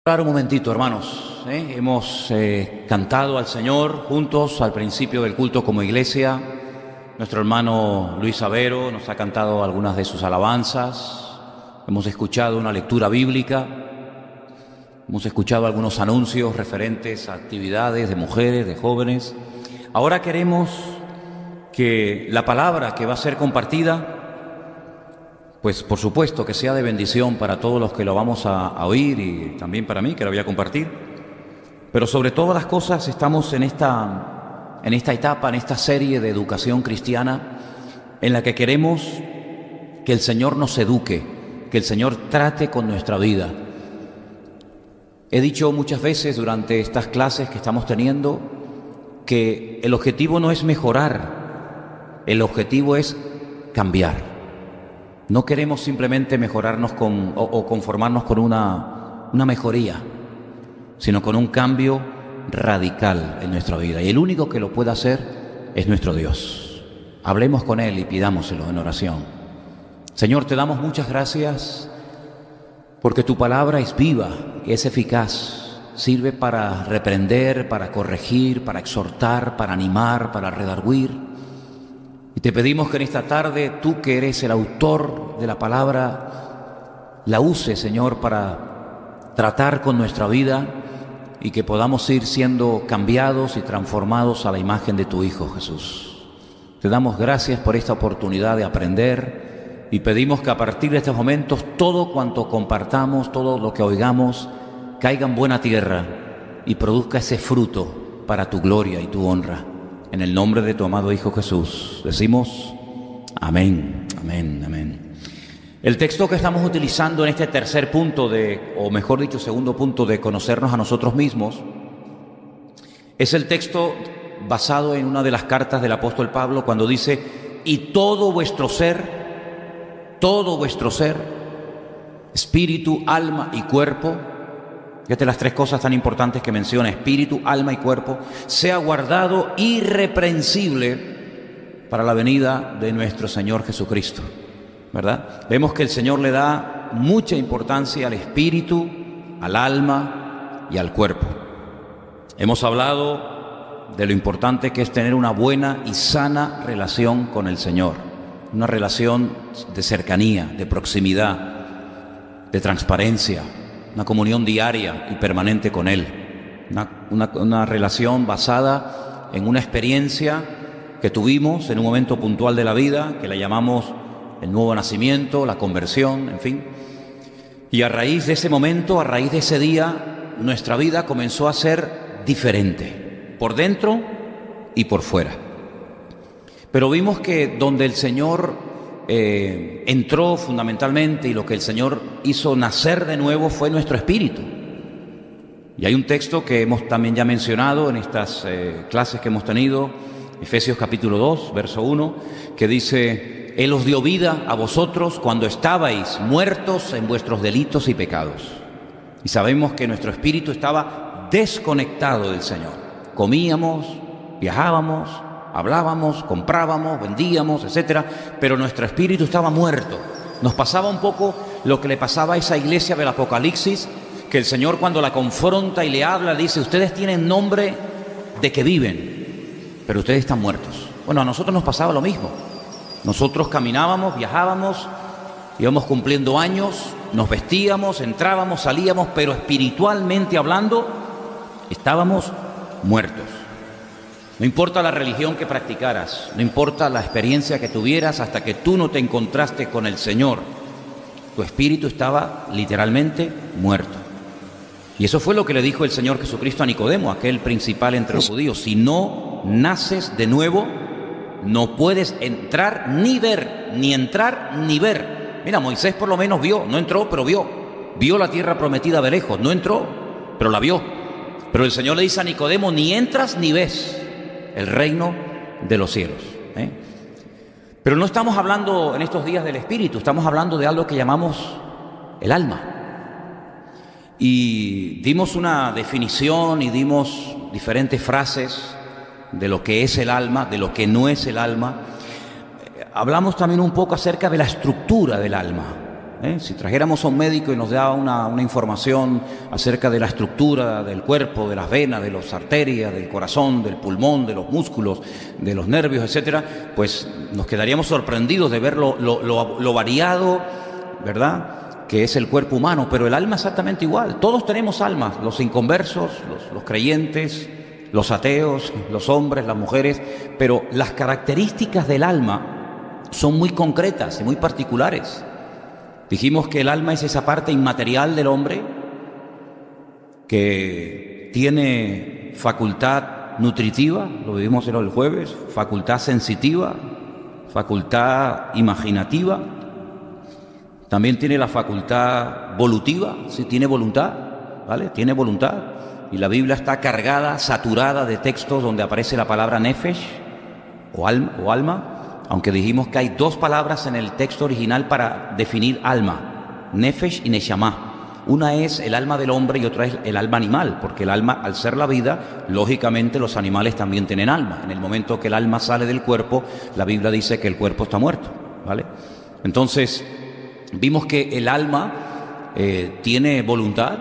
Orar un momentito, hermanos. Hemos cantado al Señor juntos al principio del culto como iglesia. Nuestro hermano Luis Avero nos ha cantado algunas de sus alabanzas. Hemos escuchado una lectura bíblica. Hemos escuchado algunos anuncios referentes a actividades de mujeres, de jóvenes. Ahora queremos que la palabra que va a ser compartida, pues por supuesto que sea de bendición para todos los que lo vamos a oír y también para mí que lo voy a compartir. Pero sobre todas las cosas estamos en esta etapa, en esta serie de educación cristiana en la que queremos que el Señor nos eduque, que el Señor trate con nuestra vida. He dicho muchas veces durante estas clases que estamos teniendo que el objetivo no es mejorar, el objetivo es cambiar. No queremos simplemente mejorarnos o conformarnos con una mejoría, sino con un cambio radical en nuestra vida. Y el único que lo puede hacer es nuestro Dios. Hablemos con Él y pidámoselo en oración. Señor, te damos muchas gracias porque tu palabra es viva y es eficaz. Sirve para reprender, para corregir, para exhortar, para animar, para redarguir. Y te pedimos que en esta tarde, tú que eres el autor de la palabra, la uses, Señor, para tratar con nuestra vida y que podamos ir siendo cambiados y transformados a la imagen de tu Hijo Jesús. Te damos gracias por esta oportunidad de aprender y pedimos que a partir de estos momentos todo cuanto compartamos, todo lo que oigamos, caiga en buena tierra y produzca ese fruto para tu gloria y tu honra. En el nombre de tu amado Hijo Jesús, decimos amén, amén, amén. El texto que estamos utilizando en este tercer punto o mejor dicho, segundo punto de conocernos a nosotros mismos, es el texto basado en una de las cartas del apóstol Pablo cuando dice, y todo vuestro ser, espíritu, alma y cuerpo, fíjate las tres cosas tan importantes que menciona, espíritu, alma y cuerpo, sea guardado irreprensible para la venida de nuestro Señor Jesucristo, ¿verdad? Vemos que el Señor le da mucha importancia al espíritu, al alma y al cuerpo. Hemos hablado de lo importante que es tener una buena y sana relación con el Señor, una relación de cercanía, de proximidad, de transparencia, una comunión diaria y permanente con Él, una relación basada en una experiencia que tuvimos en un momento puntual de la vida, que la llamamos el nuevo nacimiento, la conversión, en fin. Y a raíz de ese momento, a raíz de ese día, nuestra vida comenzó a ser diferente, por dentro y por fuera. Pero vimos que donde el Señor entró fundamentalmente y lo que el Señor hizo nacer de nuevo fue nuestro espíritu. Y hay un texto que hemos también ya mencionado en estas clases que hemos tenido, Efesios capítulo 2, verso 1, que dice, Él os dio vida a vosotros cuando estabais muertos en vuestros delitos y pecados. Y sabemos que nuestro espíritu estaba desconectado del Señor. Comíamos, viajábamos, hablábamos, comprábamos, vendíamos, etcétera, pero nuestro espíritu estaba muerto. Nos pasaba un poco lo que le pasaba a esa iglesia del Apocalipsis, que el Señor cuando la confronta y le habla, dice, ustedes tienen nombre de que viven, pero ustedes están muertos. Bueno, a nosotros nos pasaba lo mismo. Nosotros caminábamos, viajábamos, íbamos cumpliendo años, nos vestíamos, entrábamos, salíamos, pero espiritualmente hablando, estábamos muertos. No importa la religión que practicaras, no importa la experiencia que tuvieras, hasta que tú no te encontraste con el Señor, tu espíritu estaba literalmente muerto. Y eso fue lo que le dijo el Señor Jesucristo a Nicodemo, aquel principal entre los judíos. Si no naces de nuevo, no puedes entrar ni ver, ni entrar ni ver. Mira, Moisés por lo menos vio, no entró, pero vio. Vio la tierra prometida de lejos, no entró, pero la vio. Pero el Señor le dice a Nicodemo, ni entras ni ves el reino de los cielos. Pero no estamos hablando en estos días del espíritu, estamos hablando de algo que llamamos el alma. Y dimos una definición y dimos diferentes frases de lo que es el alma, de lo que no es el alma. Hablamos también un poco acerca de la estructura del alma. Si trajéramos a un médico y nos da una información acerca de la estructura del cuerpo, de las venas, de las arterias, del corazón, del pulmón, de los músculos, de los nervios, etcétera, pues nos quedaríamos sorprendidos de ver lo variado, ¿verdad?, que es el cuerpo humano. Pero el alma exactamente igual. Todos tenemos almas, los inconversos, los creyentes, los ateos, los hombres, las mujeres, pero las características del alma son muy concretas y muy particulares. Dijimos que el alma es esa parte inmaterial del hombre que tiene facultad nutritiva, lo vimos el jueves, facultad sensitiva, facultad imaginativa, también tiene la facultad volutiva, sí, tiene voluntad, ¿vale? Tiene voluntad. Y la Biblia está cargada, saturada de textos donde aparece la palabra nefesh o alma, aunque dijimos que hay dos palabras en el texto original para definir alma, nefesh y neshama. Una es el alma del hombre y otra es el alma animal, porque el alma, al ser la vida, lógicamente los animales también tienen alma. En el momento que el alma sale del cuerpo, la Biblia dice que el cuerpo está muerto, ¿vale? Entonces, vimos que el alma tiene voluntad,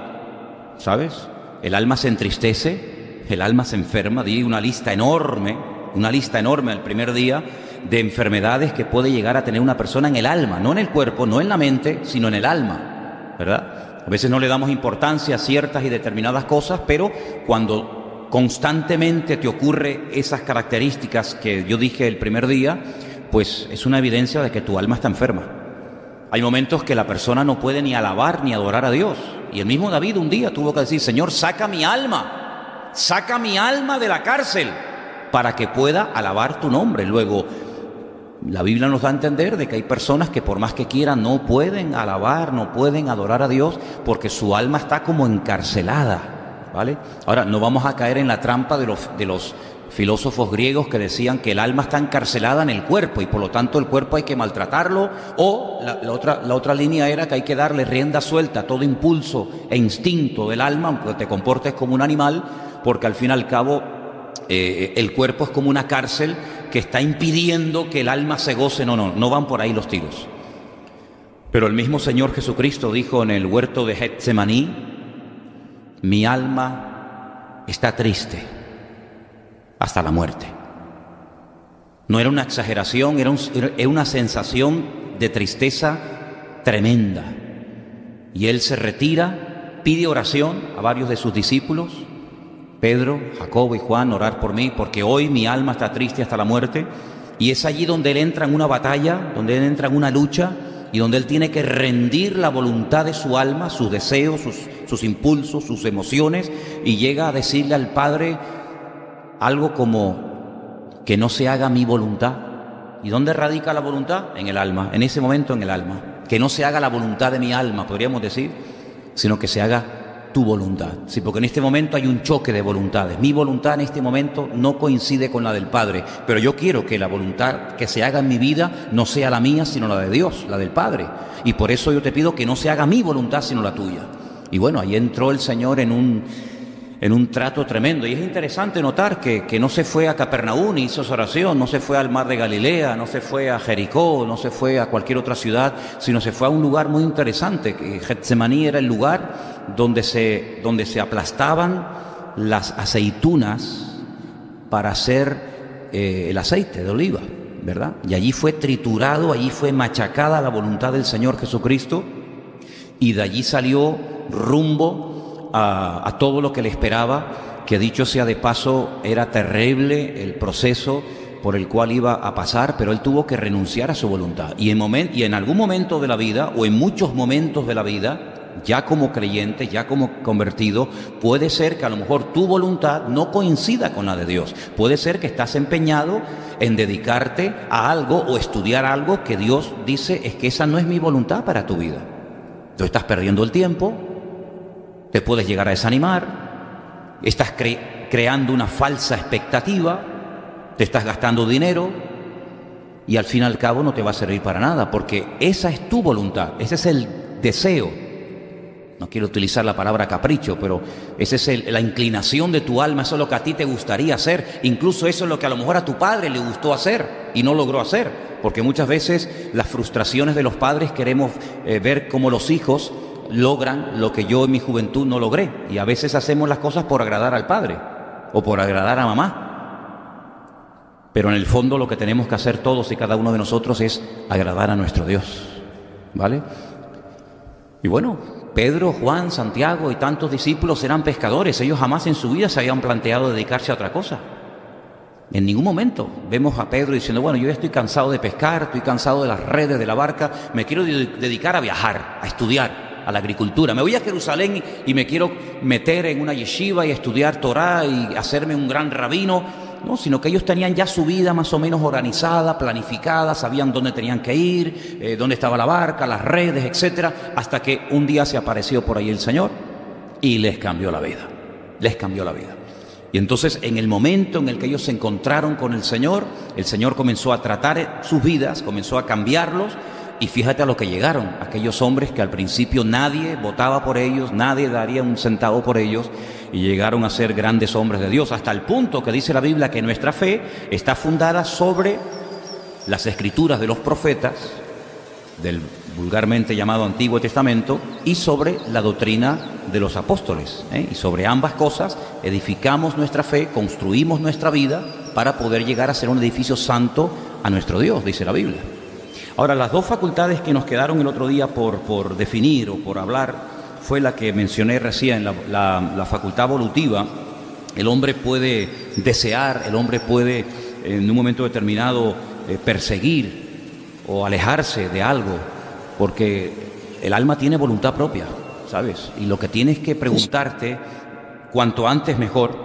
¿sabes? El alma se entristece, el alma se enferma. Di una lista enorme al primer día de enfermedades que puede llegar a tener una persona en el alma, no en el cuerpo, no en la mente, sino en el alma, ¿verdad? A veces no le damos importancia a ciertas y determinadas cosas, pero cuando constantemente te ocurre esas características que yo dije el primer día, pues es una evidencia de que tu alma está enferma. Hay momentos que la persona no puede ni alabar ni adorar a Dios. Y el mismo David un día tuvo que decir: Señor, saca mi alma de la cárcel para que pueda alabar tu nombre. Luego, la Biblia nos da a entender de que hay personas que por más que quieran no pueden alabar, no pueden adorar a Dios porque su alma está como encarcelada, ¿vale? Ahora, no vamos a caer en la trampa de los filósofos griegos que decían que el alma está encarcelada en el cuerpo y por lo tanto el cuerpo hay que maltratarlo, o la otra línea era que hay que darle rienda suelta a todo impulso e instinto del alma, aunque te comportes como un animal, porque al fin y al cabo el cuerpo es como una cárcel que está impidiendo que el alma se goce. No van por ahí los tiros. Pero el mismo Señor Jesucristo dijo en el huerto de Getsemaní: mi alma está triste hasta la muerte. No era una exageración, era una sensación de tristeza tremenda. Y él se retira, pide oración a varios de sus discípulos, Pedro, Jacobo y Juan: orar por mí, porque hoy mi alma está triste hasta la muerte. Y es allí donde él entra en una batalla, donde él entra en una lucha, y donde él tiene que rendir la voluntad de su alma, sus deseos, sus impulsos, sus emociones, y llega a decirle al Padre algo como: que no se haga mi voluntad. ¿Y dónde radica la voluntad? En el alma, en ese momento en el alma. Que no se haga la voluntad de mi alma, podríamos decir, sino que se haga tu voluntad. Sí, porque en este momento hay un choque de voluntades. Mi voluntad en este momento no coincide con la del Padre, pero yo quiero que la voluntad que se haga en mi vida no sea la mía, sino la de Dios, la del Padre. Y por eso yo te pido que no se haga mi voluntad, sino la tuya. Y bueno, ahí entró el Señor en un trato tremendo. Y es interesante notar que no se fue a Capernaum y hizo su oración, no se fue al mar de Galilea, no se fue a Jericó, no se fue a cualquier otra ciudad, sino se fue a un lugar muy interesante. Getsemaní era el lugar donde se aplastaban las aceitunas para hacer el aceite de oliva, ¿verdad? Y allí fue triturado, allí fue machacada la voluntad del Señor Jesucristo, y de allí salió rumbo a todo lo que le esperaba, que dicho sea de paso, era terrible el proceso por el cual iba a pasar, pero él tuvo que renunciar a su voluntad. Y en algún momento de la vida, o en muchos momentos de la vida, ya como creyente, ya como convertido, puede ser que a lo mejor tu voluntad no coincida con la de Dios. Puede ser que estás empeñado en dedicarte a algo o estudiar algo que Dios dice: es que esa no es mi voluntad para tu vida. Tú estás perdiendo el tiempo, te puedes llegar a desanimar, estás creando una falsa expectativa, te estás gastando dinero y al fin y al cabo no te va a servir para nada, porque esa es tu voluntad, ese es el deseo. no quiero utilizar la palabra capricho, pero esa es la inclinación de tu alma, eso es lo que a ti te gustaría hacer, incluso eso es lo que a lo mejor a tu padre le gustó hacer y no logró hacer, porque muchas veces las frustraciones de los padres queremos ver cómo los hijos logran lo que yo en mi juventud no logré, y a veces hacemos las cosas por agradar al padre o por agradar a mamá, pero en el fondo lo que tenemos que hacer todos y cada uno de nosotros es agradar a nuestro Dios, ¿vale? Y bueno, Pedro, Juan, Santiago y tantos discípulos eran pescadores. Ellos jamás en su vida se habían planteado dedicarse a otra cosa. En ningún momento vemos a Pedro diciendo, bueno, yo ya estoy cansado de pescar, estoy cansado de las redes de la barca, me quiero dedicar a viajar, a estudiar, a la agricultura. Me voy a Jerusalén y me quiero meter en una yeshiva y estudiar Torá y hacerme un gran rabino. No, sino que ellos tenían ya su vida más o menos organizada, planificada, sabían dónde tenían que ir, dónde estaba la barca, las redes, etcétera, hasta que un día se apareció por ahí el Señor y les cambió la vida, les cambió la vida. Y entonces en el momento en el que ellos se encontraron con el Señor comenzó a tratar sus vidas, comenzó a cambiarlos, y fíjate a lo que llegaron, aquellos hombres que al principio nadie votaba por ellos, nadie daría un centavo por ellos, y llegaron a ser grandes hombres de Dios, hasta el punto que dice la Biblia que nuestra fe está fundada sobre las escrituras de los profetas, del vulgarmente llamado Antiguo Testamento, y sobre la doctrina de los apóstoles, y sobre ambas cosas edificamos nuestra fe, construimos nuestra vida para poder llegar a ser un edificio santo a nuestro Dios, dice la Biblia. Ahora, las dos facultades que nos quedaron el otro día por definir o por hablar fue la que mencioné recién, la facultad volutiva. El hombre puede desear, el hombre puede en un momento determinado perseguir o alejarse de algo, porque el alma tiene voluntad propia, ¿sabes? Y lo que tienes que preguntarte, cuanto antes mejor,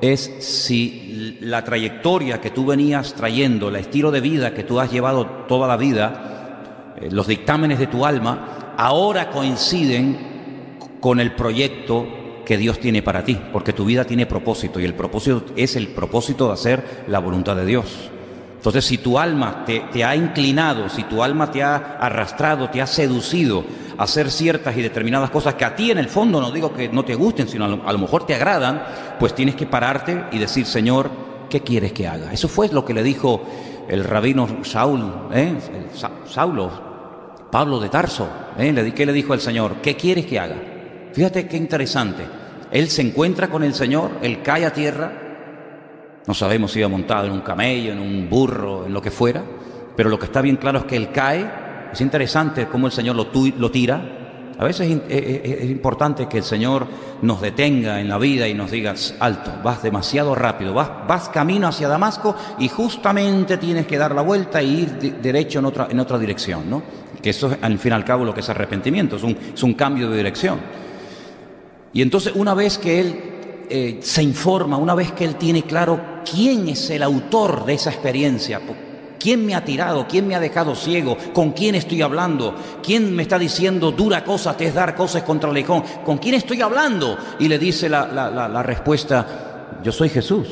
es si la trayectoria que tú venías trayendo, el estilo de vida que tú has llevado toda la vida, los dictámenes de tu alma, ahora coinciden con el proyecto que Dios tiene para ti, porque tu vida tiene propósito, y el propósito es el propósito de hacer la voluntad de Dios. Entonces, si tu alma te ha inclinado, si tu alma te ha arrastrado, te ha seducido a hacer ciertas y determinadas cosas que a ti en el fondo, no digo que no te gusten, sino a lo mejor te agradan, pues tienes que pararte y decir, Señor, ¿qué quieres que haga? Eso fue lo que le dijo el rabino Saulo, Pablo de Tarso, ¿qué le dijo el Señor? ¿Qué quieres que haga? Fíjate qué interesante. Él se encuentra con el Señor, él cae a tierra, no sabemos si iba montado en un camello, en un burro, en lo que fuera, pero lo que está bien claro es que él cae. Es interesante cómo el Señor lo tira. A veces es importante que el Señor nos detenga en la vida y nos diga, alto, vas demasiado rápido, vas camino hacia Damasco y justamente tienes que dar la vuelta e ir derecho en otra dirección, ¿no? Que eso es, al fin y al cabo, lo que es arrepentimiento, es un cambio de dirección. Y entonces, una vez que él se informa, una vez que él tiene claro quién es el autor de esa experiencia, quién me ha tirado, quién me ha dejado ciego, con quién estoy hablando, quién me está diciendo dura cosa te es dar cosas contra el león, con quién estoy hablando, y le dice la respuesta, yo soy Jesús.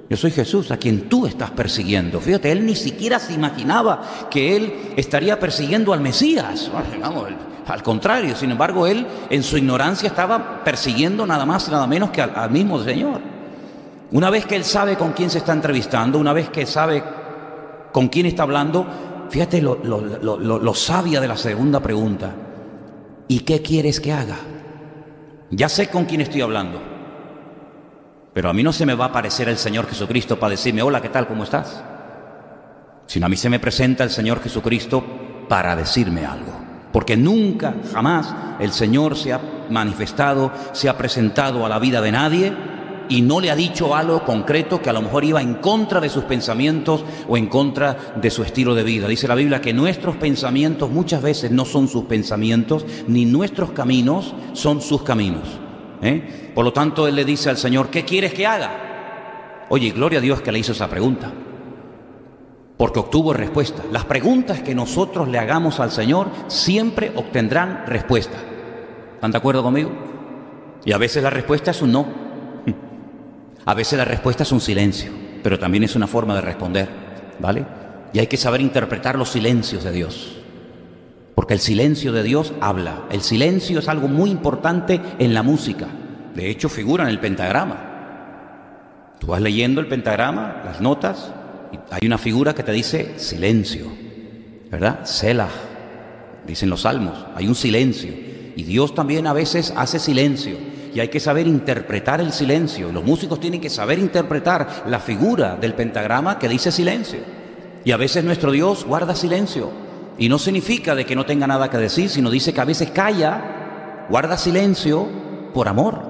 Yo soy Jesús a quien tú estás persiguiendo. Fíjate, él ni siquiera se imaginaba que él estaría persiguiendo al Mesías. Vamos, al contrario, sin embargo, él en su ignorancia estaba persiguiendo nada más y nada menos que al mismo Señor. Una vez que él sabe con quién se está entrevistando, una vez que sabe con quién está hablando, fíjate lo sabia de la segunda pregunta. ¿Y qué quieres que haga? Ya sé con quién estoy hablando, pero a mí no se me va a aparecer el Señor Jesucristo para decirme, hola, ¿qué tal? ¿Cómo estás? Sino a mí se me presenta el Señor Jesucristo para decirme algo. Porque nunca, jamás, el Señor se ha manifestado, se ha presentado a la vida de nadie y no le ha dicho algo concreto que a lo mejor iba en contra de sus pensamientos o en contra de su estilo de vida. Dice la Biblia que nuestros pensamientos muchas veces no son sus pensamientos, ni nuestros caminos son sus caminos. Por lo tanto, él le dice al Señor, ¿qué quieres que haga? Oye, gloria a Dios que le hizo esa pregunta, porque obtuvo respuesta. Las preguntas que nosotros le hagamos al Señor siempre obtendrán respuesta. ¿Están de acuerdo conmigo? Y a veces la respuesta es un no. A veces la respuesta es un silencio, pero también es una forma de responder, ¿vale? Y hay que saber interpretar los silencios de Dios, porque el silencio de Dios habla. El silencio es algo muy importante en la música. De hecho, figura en el pentagrama. Tú vas leyendo el pentagrama, las notas, y hay una figura que te dice silencio, ¿verdad? Selah, dicen los salmos, hay un silencio. Y Dios también a veces hace silencio. Y hay que saber interpretar el silencio. Los músicos tienen que saber interpretar la figura del pentagrama que dice silencio. Y a veces nuestro Dios guarda silencio. Y no significa de que no tenga nada que decir, sino dice que a veces calla, guarda silencio por amor.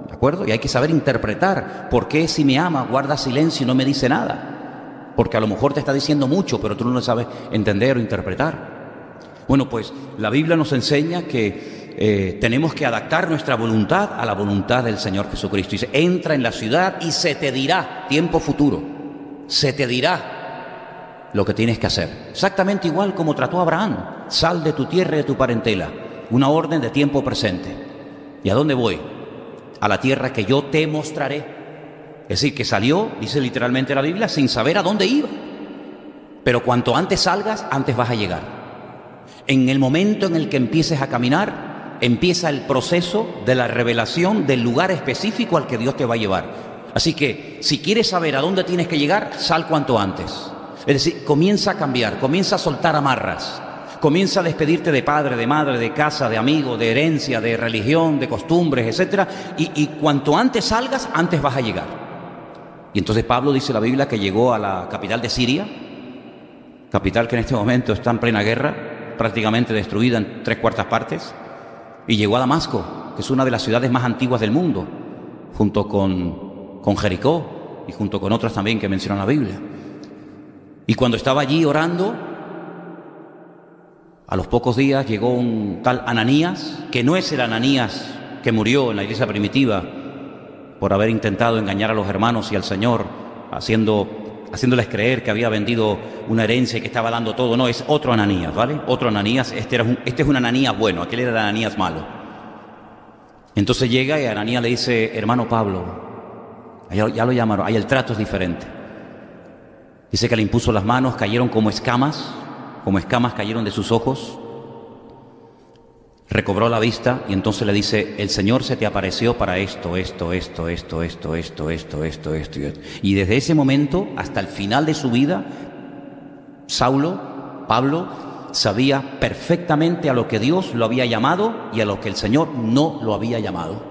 ¿De acuerdo? Y hay que saber interpretar por qué si me ama guarda silencio y no me dice nada. Porque a lo mejor te está diciendo mucho, pero tú no lo sabes entender o interpretar. Bueno, pues la Biblia nos enseña que tenemos que adaptar nuestra voluntad a la voluntad del Señor Jesucristo. Dice, entra en la ciudad y se te dirá, tiempo futuro, se te dirá lo que tienes que hacer. Exactamente igual como trató a Abraham. Sal de tu tierra y de tu parentela. Una orden de tiempo presente. ¿Y a dónde voy? A la tierra que yo te mostraré. Es decir, que salió, dice literalmente la Biblia, sin saber a dónde iba. Pero cuanto antes salgas, antes vas a llegar. En el momento en el que empieces a caminar, empieza el proceso de la revelación del lugar específico al que Dios te va a llevar. Así que, si quieres saber a dónde tienes que llegar, sal cuanto antes. Es decir, comienza a cambiar, comienza a soltar amarras, comienza a despedirte de padre, de madre, de casa, de amigo, de herencia, de religión, de costumbres, etc. Y cuanto antes salgas, antes vas a llegar. Y entonces Pablo dice la Biblia que llegó a la capital de Siria, capital que en este momento está en plena guerra, prácticamente destruida en 3/4 partes, y llegó a Damasco, que es una de las ciudades más antiguas del mundo, junto con Jericó y junto con otras también que menciona la Biblia. Y cuando estaba allí orando, a los pocos días llegó un tal Ananías, que no es el Ananías que murió en la iglesia primitiva por haber intentado engañar a los hermanos y al Señor, haciéndoles creer que había vendido una herencia y que estaba dando todo. No, es otro Ananías, ¿vale? Otro Ananías, este es un Ananías bueno, aquel era el Ananías malo. Entonces llega y Ananías le dice, hermano Pablo, ya lo llamaron, ahí el trato es diferente. Dice que le impuso las manos, cayeron como escamas cayeron de sus ojos, recobró la vista y entonces le dice, el Señor se te apareció para esto. Y desde ese momento hasta el final de su vida, Pablo, sabía perfectamente a lo que Dios lo había llamado y a lo que el Señor no lo había llamado.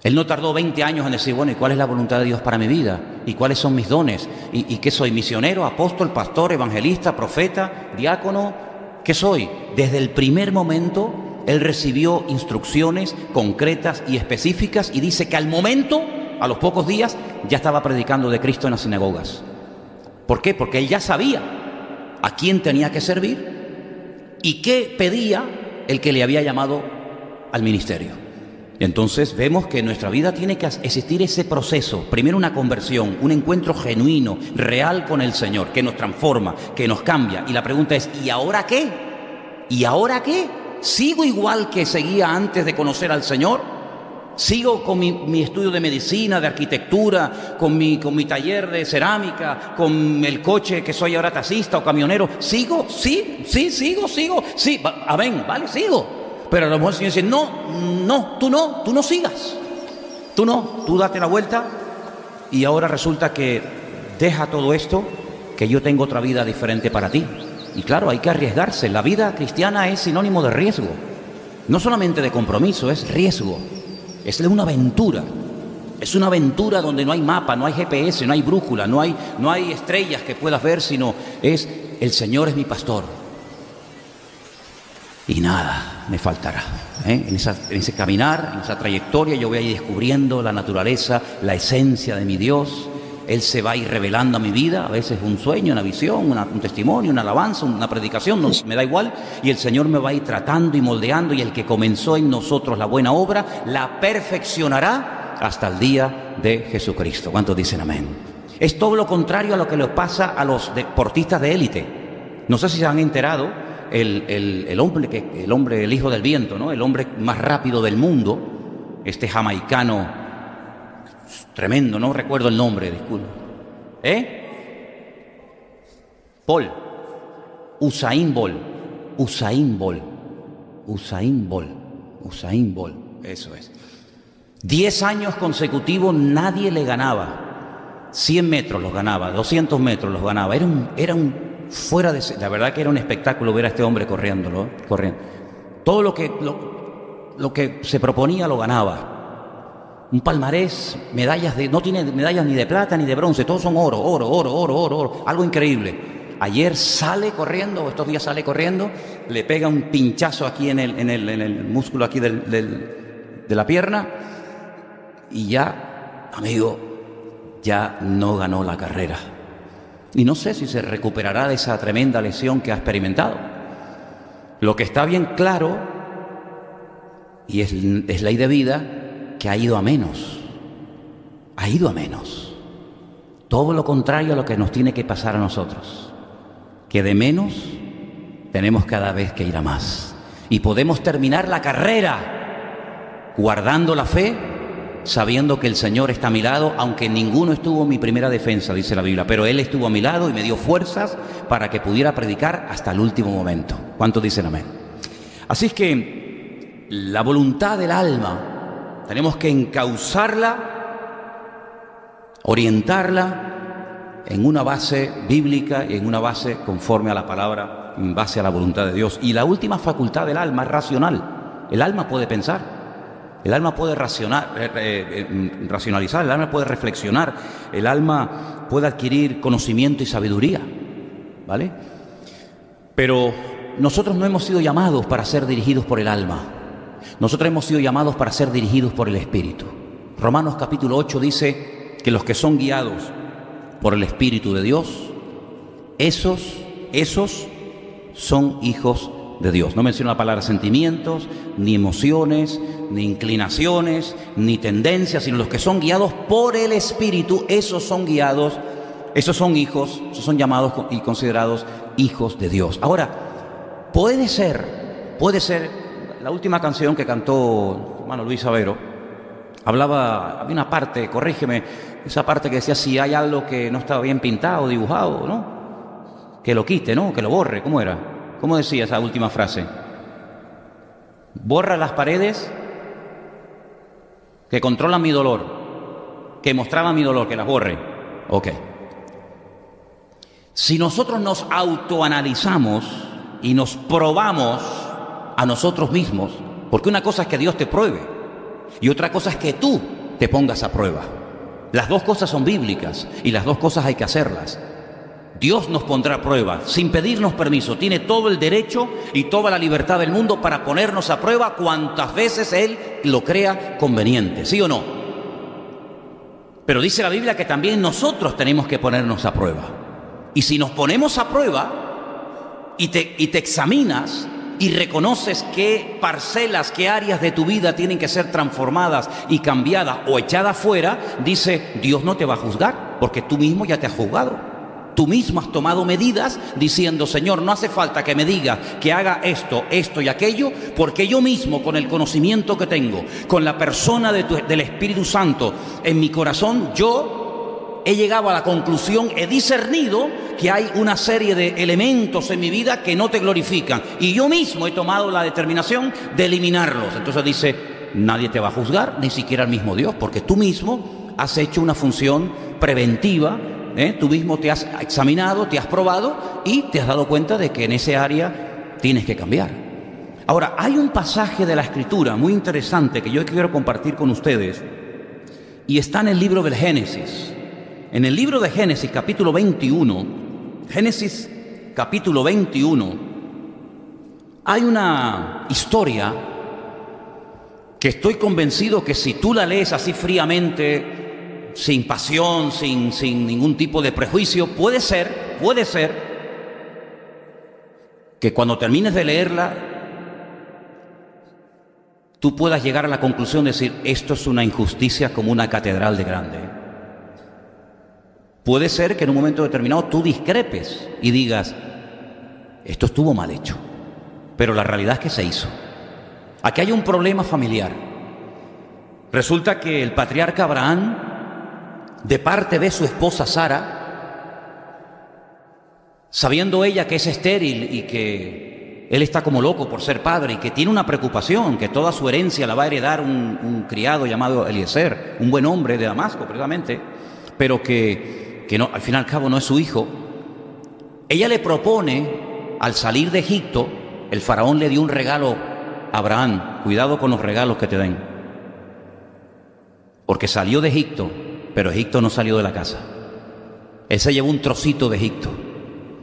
Él no tardó 20 años en decir, bueno, ¿y cuál es la voluntad de Dios para mi vida? ¿Y cuáles son mis dones? ¿Y qué soy? ¿Misionero, apóstol, pastor, evangelista, profeta, diácono? ¿Qué soy? Desde el primer momento, él recibió instrucciones concretas y específicas y dice que al momento, a los pocos días, ya estaba predicando de Cristo en las sinagogas. ¿Por qué? Porque él ya sabía a quién tenía que servir y qué pedía el que le había llamado al ministerio. Entonces vemos que en nuestra vida tiene que existir ese proceso. Primero una conversión, un encuentro genuino, real con el Señor, que nos transforma, que nos cambia. Y la pregunta es, ¿y ahora qué? ¿Y ahora qué? ¿Sigo igual que seguía antes de conocer al Señor? ¿Sigo con mi estudio de medicina, de arquitectura, con mi taller de cerámica, con el coche que soy ahora taxista o camionero? ¿Sigo? Sí, sigo. Sí, amén, vale, sigo. Pero a lo mejor el Señor dice, tú no sigas. Tú date la vuelta y ahora resulta que deja todo esto, que yo tengo otra vida diferente para ti. Y claro, hay que arriesgarse. La vida cristiana es sinónimo de riesgo. No solamente de compromiso, es riesgo. Es una aventura. Es una aventura donde no hay mapa, no hay GPS, no hay brújula, no hay estrellas que puedas ver, sino es el Señor es mi pastor. Y nada me faltará. En ese caminar, en esa trayectoria, yo voy a ir descubriendo la naturaleza, la esencia de mi Dios. Él se va a ir revelando a mi vida, a veces un sueño, una visión, un testimonio, una alabanza, una predicación, no, me da igual. Y el Señor me va a ir tratando y moldeando, y el que comenzó en nosotros la buena obra, la perfeccionará hasta el día de Jesucristo. ¿Cuántos dicen amén? Es todo lo contrario a lo que le pasa a los deportistas de élite. No sé si se han enterado. El hombre, el hijo del viento, ¿no? El hombre más rápido del mundo, este jamaicano tremendo, no recuerdo el nombre, disculpe. Usain Bolt. Usain Bolt. Usain Bolt. Usain Bolt. Eso es. 10 años consecutivos nadie le ganaba. 100 metros los ganaba, 200 metros los ganaba. Era un fuera de... La verdad que era un espectáculo ver a este hombre corriendo. Todo lo que se proponía lo ganaba. Un palmarés, no tiene medallas ni de plata ni de bronce, todos son oro. Algo increíble. Ayer sale corriendo, estos días sale corriendo, le pega un pinchazo aquí en el músculo aquí de la pierna y ya, amigo, ya no ganó la carrera. Y no sé si se recuperará de esa tremenda lesión que ha experimentado. Lo que está bien claro, y es ley de vida, que ha ido a menos. Ha ido a menos. Todo lo contrario a lo que nos tiene que pasar a nosotros. Que de menos tenemos cada vez que ir a más. Y podemos terminar la carrera guardando la fe, sabiendo que el Señor está a mi lado, aunque ninguno estuvo en mi primera defensa, dice la Biblia, pero Él estuvo a mi lado y me dio fuerzas para que pudiera predicar hasta el último momento. ¿Cuántos dicen amén? Así es que la voluntad del alma tenemos que encauzarla, orientarla en una base bíblica y en una base conforme a la palabra, en base a la voluntad de Dios. Y la última facultad del alma es racional. El alma puede pensar, el alma puede racionalizar, el alma puede reflexionar, el alma puede adquirir conocimiento y sabiduría, ¿vale? Pero nosotros no hemos sido llamados para ser dirigidos por el alma. Nosotros hemos sido llamados para ser dirigidos por el Espíritu. Romanos capítulo 8 dice que los que son guiados por el Espíritu de Dios, esos son hijos de Dios. No menciono la palabra sentimientos, ni emociones, ni inclinaciones, ni tendencias, sino los que son guiados por el Espíritu, esos son guiados, esos son hijos, esos son llamados y considerados hijos de Dios. Ahora, puede ser, la última canción que cantó el hermano Luis Avero, había una parte, corrígeme, esa parte que decía si hay algo que no estaba bien pintado, dibujado, ¿no? Que lo quite, ¿no? Que lo borre, ¿cómo era? ¿Cómo decía esa última frase? Borra las paredes que controlan mi dolor, que mostraban mi dolor, que las borre. Ok. Si nosotros nos autoanalizamos y nos probamos a nosotros mismos, porque una cosa es que Dios te pruebe y otra cosa es que tú te pongas a prueba. Las dos cosas son bíblicas y las dos cosas hay que hacerlas. Dios nos pondrá a prueba sin pedirnos permiso. Tiene todo el derecho y toda la libertad del mundo para ponernos a prueba cuantas veces Él lo crea conveniente, ¿sí o no? Pero dice la Biblia que también nosotros tenemos que ponernos a prueba. Y si nos ponemos a prueba y te examinas y reconoces qué parcelas, qué áreas de tu vida tienen que ser transformadas y cambiadas o echadas fuera, dice, Dios no te va a juzgar, porque tú mismo ya te has juzgado. Tú mismo has tomado medidas diciendo, Señor, no hace falta que me diga que haga esto y aquello, porque yo mismo, con el conocimiento que tengo, con la persona del Espíritu Santo en mi corazón, yo he llegado a la conclusión, he discernido que hay una serie de elementos en mi vida que no te glorifican. Y yo mismo he tomado la determinación de eliminarlos. Entonces dice, nadie te va a juzgar, ni siquiera el mismo Dios, porque tú mismo has hecho una función preventiva. Tú mismo te has examinado, te has probado y te has dado cuenta de que en ese área tienes que cambiar. Ahora, hay un pasaje de la Escritura muy interesante que yo quiero compartir con ustedes y está en el libro del Génesis. En el libro de Génesis, capítulo 21, Génesis, capítulo 21, hay una historia que estoy convencido que si tú la lees así fríamente, sin pasión, sin ningún tipo de prejuicio, puede ser que cuando termines de leerla, tú puedas llegar a la conclusión de decir, esto es una injusticia como una catedral de grande. Puede ser que en un momento determinado tú discrepes y digas, esto estuvo mal hecho, pero la realidad es que se hizo. Aquí hay un problema familiar. Resulta que el patriarca Abraham, de parte de su esposa Sara, sabiendo ella que es estéril y que él está como loco por ser padre y que tiene una preocupación, que toda su herencia la va a heredar un criado llamado Eliezer, un buen hombre de Damasco precisamente, pero que no, al fin y al cabo no es su hijo. Ella le propone, al salir de Egipto, el faraón le dio un regalo a Abraham. Cuidado con los regalos que te den, porque salió de Egipto, pero Egipto no salió de la casa. Él se llevó un trocito de Egipto,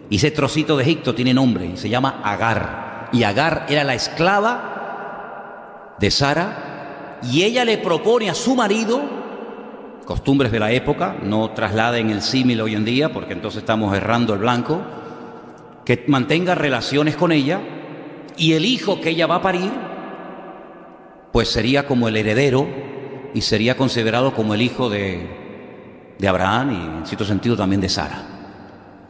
y ese trocito de Egipto tiene nombre, y se llama Agar, y Agar era la esclava de Sara, y ella le propone a su marido, costumbres de la época, no trasladen el símil hoy en día, porque entonces estamos errando el blanco, que mantenga relaciones con ella, y el hijo que ella va a parir, pues sería como el heredero, y sería considerado como el hijo de Abraham, y en cierto sentido también de Sara.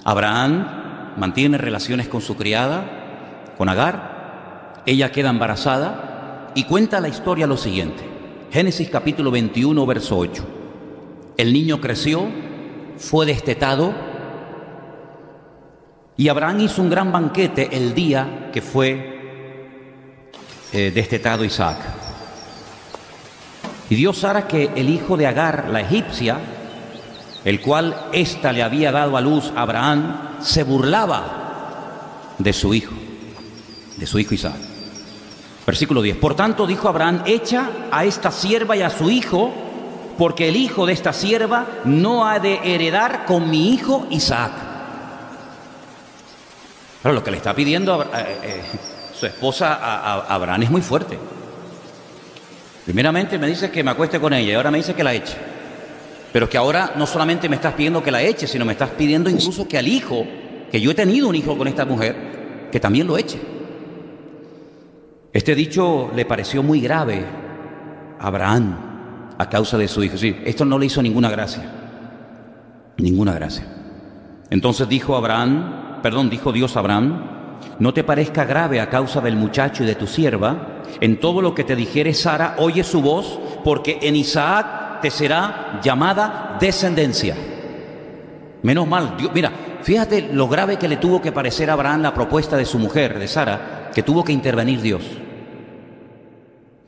Abraham mantiene relaciones con su criada, con Agar, ella queda embarazada, y cuenta la historia lo siguiente. Génesis capítulo 21, verso 8. El niño creció, fue destetado, y Abraham hizo un gran banquete el día que fue destetado Isaac. Y dio Sara que el hijo de Agar, la egipcia, el cual ésta le había dado a luz a Abraham, se burlaba de su hijo Isaac. Versículo 10. Por tanto dijo Abraham: echa a esta sierva y a su hijo, porque el hijo de esta sierva no ha de heredar con mi hijo Isaac. Pero lo que le está pidiendo su esposa a Abraham es muy fuerte. Primeramente me dice que me acueste con ella, y ahora me dice que la eche. Pero que ahora no solamente me estás pidiendo que la eche, sino me estás pidiendo incluso que al hijo, que yo he tenido un hijo con esta mujer, que también lo eche. Este dicho le pareció muy grave a Abraham a causa de su hijo. Sí, esto no le hizo ninguna gracia. Ninguna gracia. Entonces dijo Dios a Abraham: no te parezca grave a causa del muchacho y de tu sierva. En todo lo que te dijere Sara, oye su voz, porque en Isaac te será llamada descendencia. Menos mal, Dios, mira, fíjate lo grave que le tuvo que parecer a Abraham la propuesta de su mujer, de Sara, que tuvo que intervenir Dios.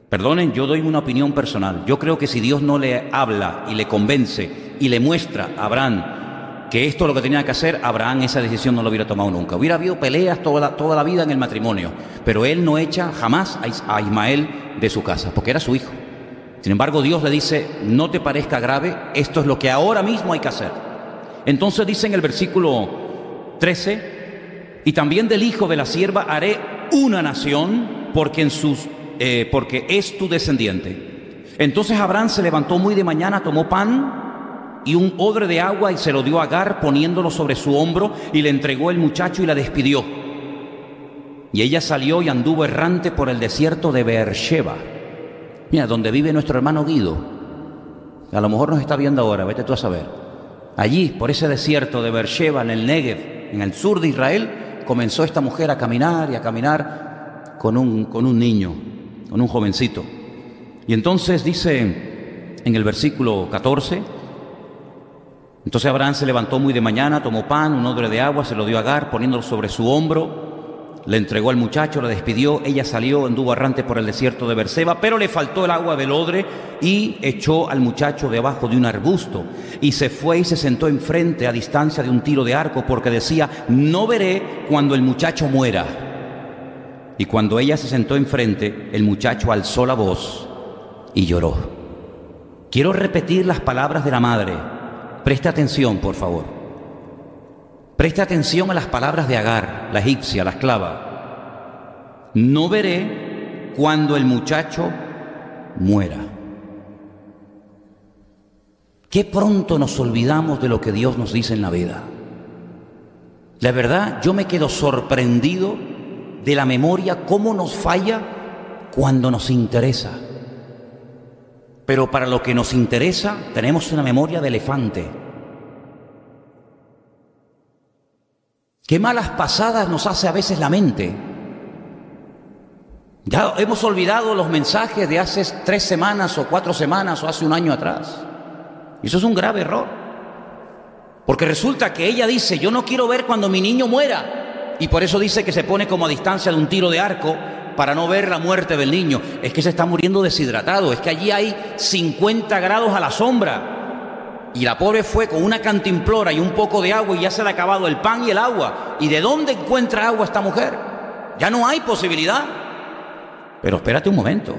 Perdonen, yo doy una opinión personal. Yo creo que si Dios no le habla y le convence y le muestra a Abraham que esto es lo que tenía que hacer, Abraham esa decisión no lo hubiera tomado nunca. Hubiera habido peleas toda la vida en el matrimonio, pero él no echa jamás a Ismael de su casa, porque era su hijo. Sin embargo, Dios le dice: no te parezca grave, esto es lo que ahora mismo hay que hacer. Entonces dice en el versículo 13: y también del hijo de la sierva haré una nación, porque es tu descendiente. Entonces Abraham se levantó muy de mañana, tomó pan y un odre de agua y se lo dio a Agar, poniéndolo sobre su hombro, y le entregó el muchacho y la despidió. Y ella salió y anduvo errante por el desierto de Beersheba. Mira, donde vive nuestro hermano Guido. A lo mejor nos está viendo ahora, vete tú a saber. Allí, por ese desierto de Beersheba, en el Negev, en el sur de Israel, comenzó esta mujer a caminar y a caminar con un niño, con un jovencito. Y entonces dice en el versículo 14: entonces Abraham se levantó muy de mañana, tomó pan, un odre de agua, se lo dio a Agar, poniéndolo sobre su hombro, le entregó al muchacho, la despidió. Ella salió, anduvo errante por el desierto de Beerseba, pero le faltó el agua del odre y echó al muchacho debajo de un arbusto, y se fue y se sentó enfrente a distancia de un tiro de arco, porque decía: no veré cuando el muchacho muera. Y cuando ella se sentó enfrente, el muchacho alzó la voz y lloró. Quiero repetir las palabras de la madre. Presta atención, por favor. Presta atención a las palabras de Agar, la egipcia, la esclava. No veré cuando el muchacho muera. Qué pronto nos olvidamos de lo que Dios nos dice en la vida. La verdad, yo me quedo sorprendido de la memoria, cómo nos falla cuando nos interesa. Pero para lo que nos interesa, tenemos una memoria de elefante. Qué malas pasadas nos hace a veces la mente. Ya hemos olvidado los mensajes de hace 3 semanas o 4 semanas o hace un año atrás. Y eso es un grave error. Porque resulta que ella dice: yo no quiero ver cuando mi niño muera. y por eso dice que se pone como a distancia de un tiro de arco para no ver la muerte del niño. Es que se está muriendo deshidratado, es que allí hay 50 grados a la sombra. Y la pobre fue con una cantimplora y un poco de agua y ya se le ha acabado el pan y el agua. ¿Y de dónde encuentra agua esta mujer? Ya no hay posibilidad. Pero espérate un momento.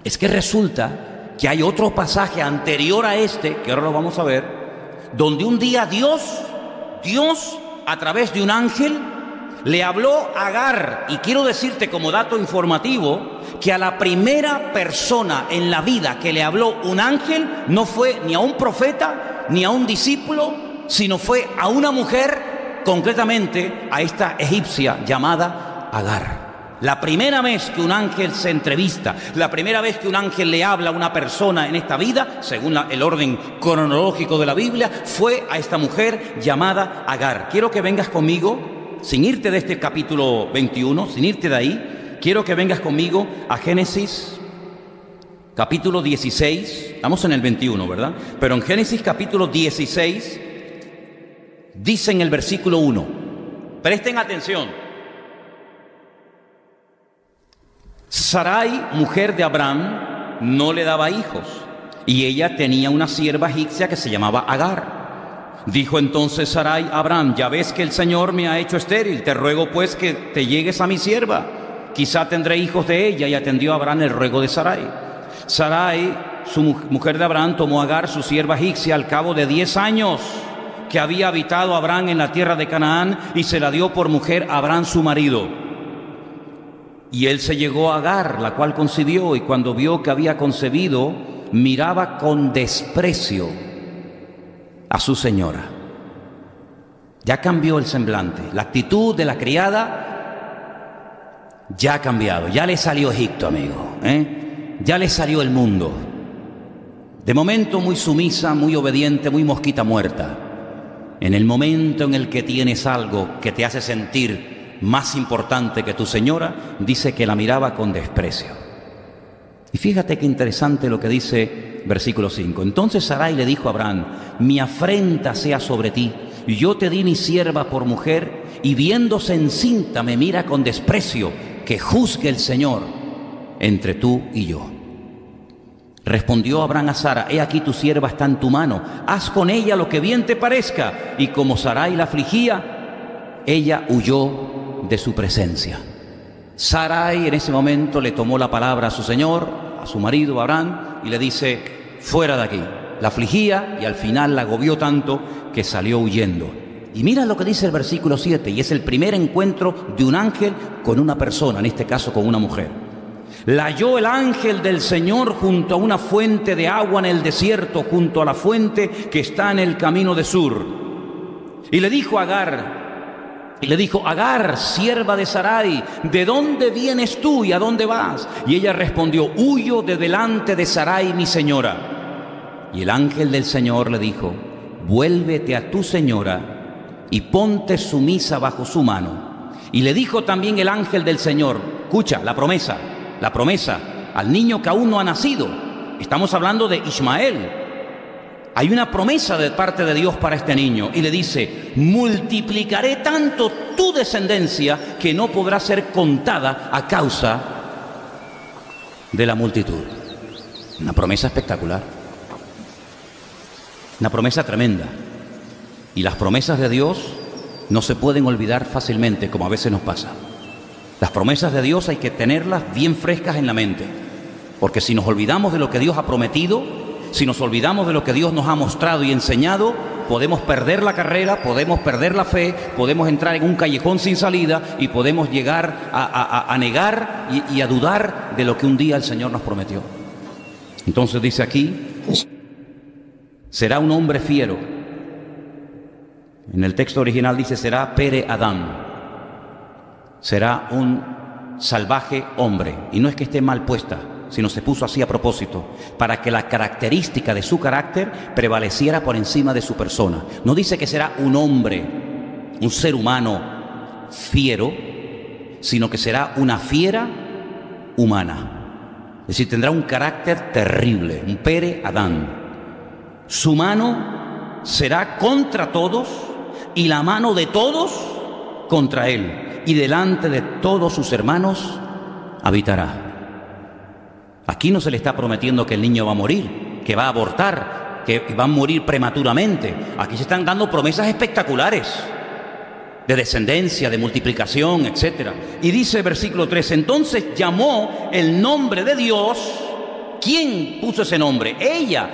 Es que resulta que hay otro pasaje anterior a este, que ahora lo vamos a ver, donde un día Dios, a través de un ángel, le habló a Agar. Y quiero decirte como dato informativo que a la primera persona en la vida que le habló un ángel no fue ni a un profeta ni a un discípulo, sino fue a una mujer, concretamente a esta egipcia llamada Agar. La primera vez que un ángel se entrevista, la primera vez que un ángel le habla a una persona en esta vida, según el orden cronológico de la Biblia, fue a esta mujer llamada Agar. Quiero que vengas conmigo, sin irte de este capítulo 21, sin irte de ahí, quiero que vengas conmigo a Génesis capítulo 16, estamos en el 21, ¿verdad? Pero en Génesis capítulo 16, dice en el versículo 1, presten atención. Sarai, mujer de Abraham, no le daba hijos, y ella tenía una sierva egipcia que se llamaba Agar. Dijo entonces Sarai a Abraham: ya ves que el Señor me ha hecho estéril, te ruego pues que te llegues a mi sierva, quizá tendré hijos de ella. Y atendió a Abraham el ruego de Sarai. Sarai, su mujer de Abraham, tomó a Agar, su sierva egipcia, al cabo de 10 años que había habitado Abraham en la tierra de Canaán, y se la dio por mujer a Abraham su marido. Y él se llegó a Agar, la cual concibió, y cuando vio que había concebido, miraba con desprecio a su señora. Ya cambió el semblante, la actitud de la criada ya ha cambiado, ya le salió Egipto, amigo, ya le salió el mundo. De momento muy sumisa, muy obediente, muy mosquita muerta. En el momento en el que tienes algo que te hace sentir más importante que tu señora, dice que la miraba con desprecio. Y fíjate qué interesante lo que dice versículo 5. Entonces Sarai le dijo a Abraham: mi afrenta sea sobre ti, y yo te di mi sierva por mujer, y viéndose encinta me mira con desprecio, que juzgue el Señor entre tú y yo. Respondió Abraham a Sara: he aquí tu sierva está en tu mano, haz con ella lo que bien te parezca. Y como Sarai la afligía, ella huyó de su presencia. Sarai en ese momento le tomó la palabra a su señor, a su marido Abraham, y le dice: fuera de aquí. La afligía y al final la agobió tanto que salió huyendo. Y mira lo que dice el versículo 7, y es el primer encuentro de un ángel con una persona, en este caso con una mujer. La halló el ángel del Señor junto a una fuente de agua en el desierto, junto a la fuente que está en el camino de Sur. Y le dijo a Agar, Agar, sierva de Sarai, ¿de dónde vienes tú y a dónde vas? Y ella respondió: huyo de delante de Sarai, mi señora. Y el ángel del Señor le dijo: vuélvete a tu señora y ponte sumisa bajo su mano. Y le dijo también el ángel del Señor, escucha, la promesa, al niño que aún no ha nacido. Estamos hablando de Ismael. Hay una promesa de parte de Dios para este niño, y le dice: multiplicaré tanto tu descendencia que no podrá ser contada a causa de la multitud. Una promesa espectacular, una promesa tremenda. Y las promesas de Dios no se pueden olvidar fácilmente, como a veces nos pasa. Las promesas de Dios hay que tenerlas bien frescas en la mente, porque si nos olvidamos de lo que Dios ha prometido, si nos olvidamos de lo que Dios nos ha mostrado y enseñado, podemos perder la carrera, podemos perder la fe, podemos entrar en un callejón sin salida y podemos llegar a negar y a dudar de lo que un día el Señor nos prometió. Entonces dice aquí: será un hombre fiero. En el texto original dice: será Pere Adán. Será un salvaje hombre. Y no es que esté mal puesta, sino se puso así a propósito, para que la característica de su carácter prevaleciera por encima de su persona. No dice que será un hombre, un ser humano fiero, sino que será una fiera humana. Es decir, tendrá un carácter terrible, un Pere Adán. Su mano será contra todos, y la mano de todos contra él, y delante de todos sus hermanos habitará. Aquí no se le está prometiendo que el niño va a morir, que va a abortar, que va a morir prematuramente. Aquí se están dando promesas espectaculares de descendencia, de multiplicación, etc. Y dice el versículo 3, entonces llamó el nombre de Dios. ¿Quién puso ese nombre? Ella,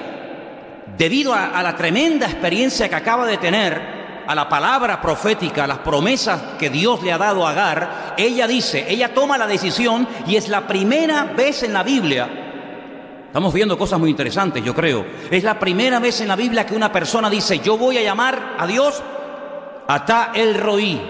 debido a la tremenda experiencia que acaba de tener, a la palabra profética, a las promesas que Dios le ha dado a Agar, ella toma la decisión, y es la primera vez en la Biblia, estamos viendo cosas muy interesantes, yo creo, es la primera vez en la Biblia que una persona dice, yo voy a llamar a Dios Atá el Roí.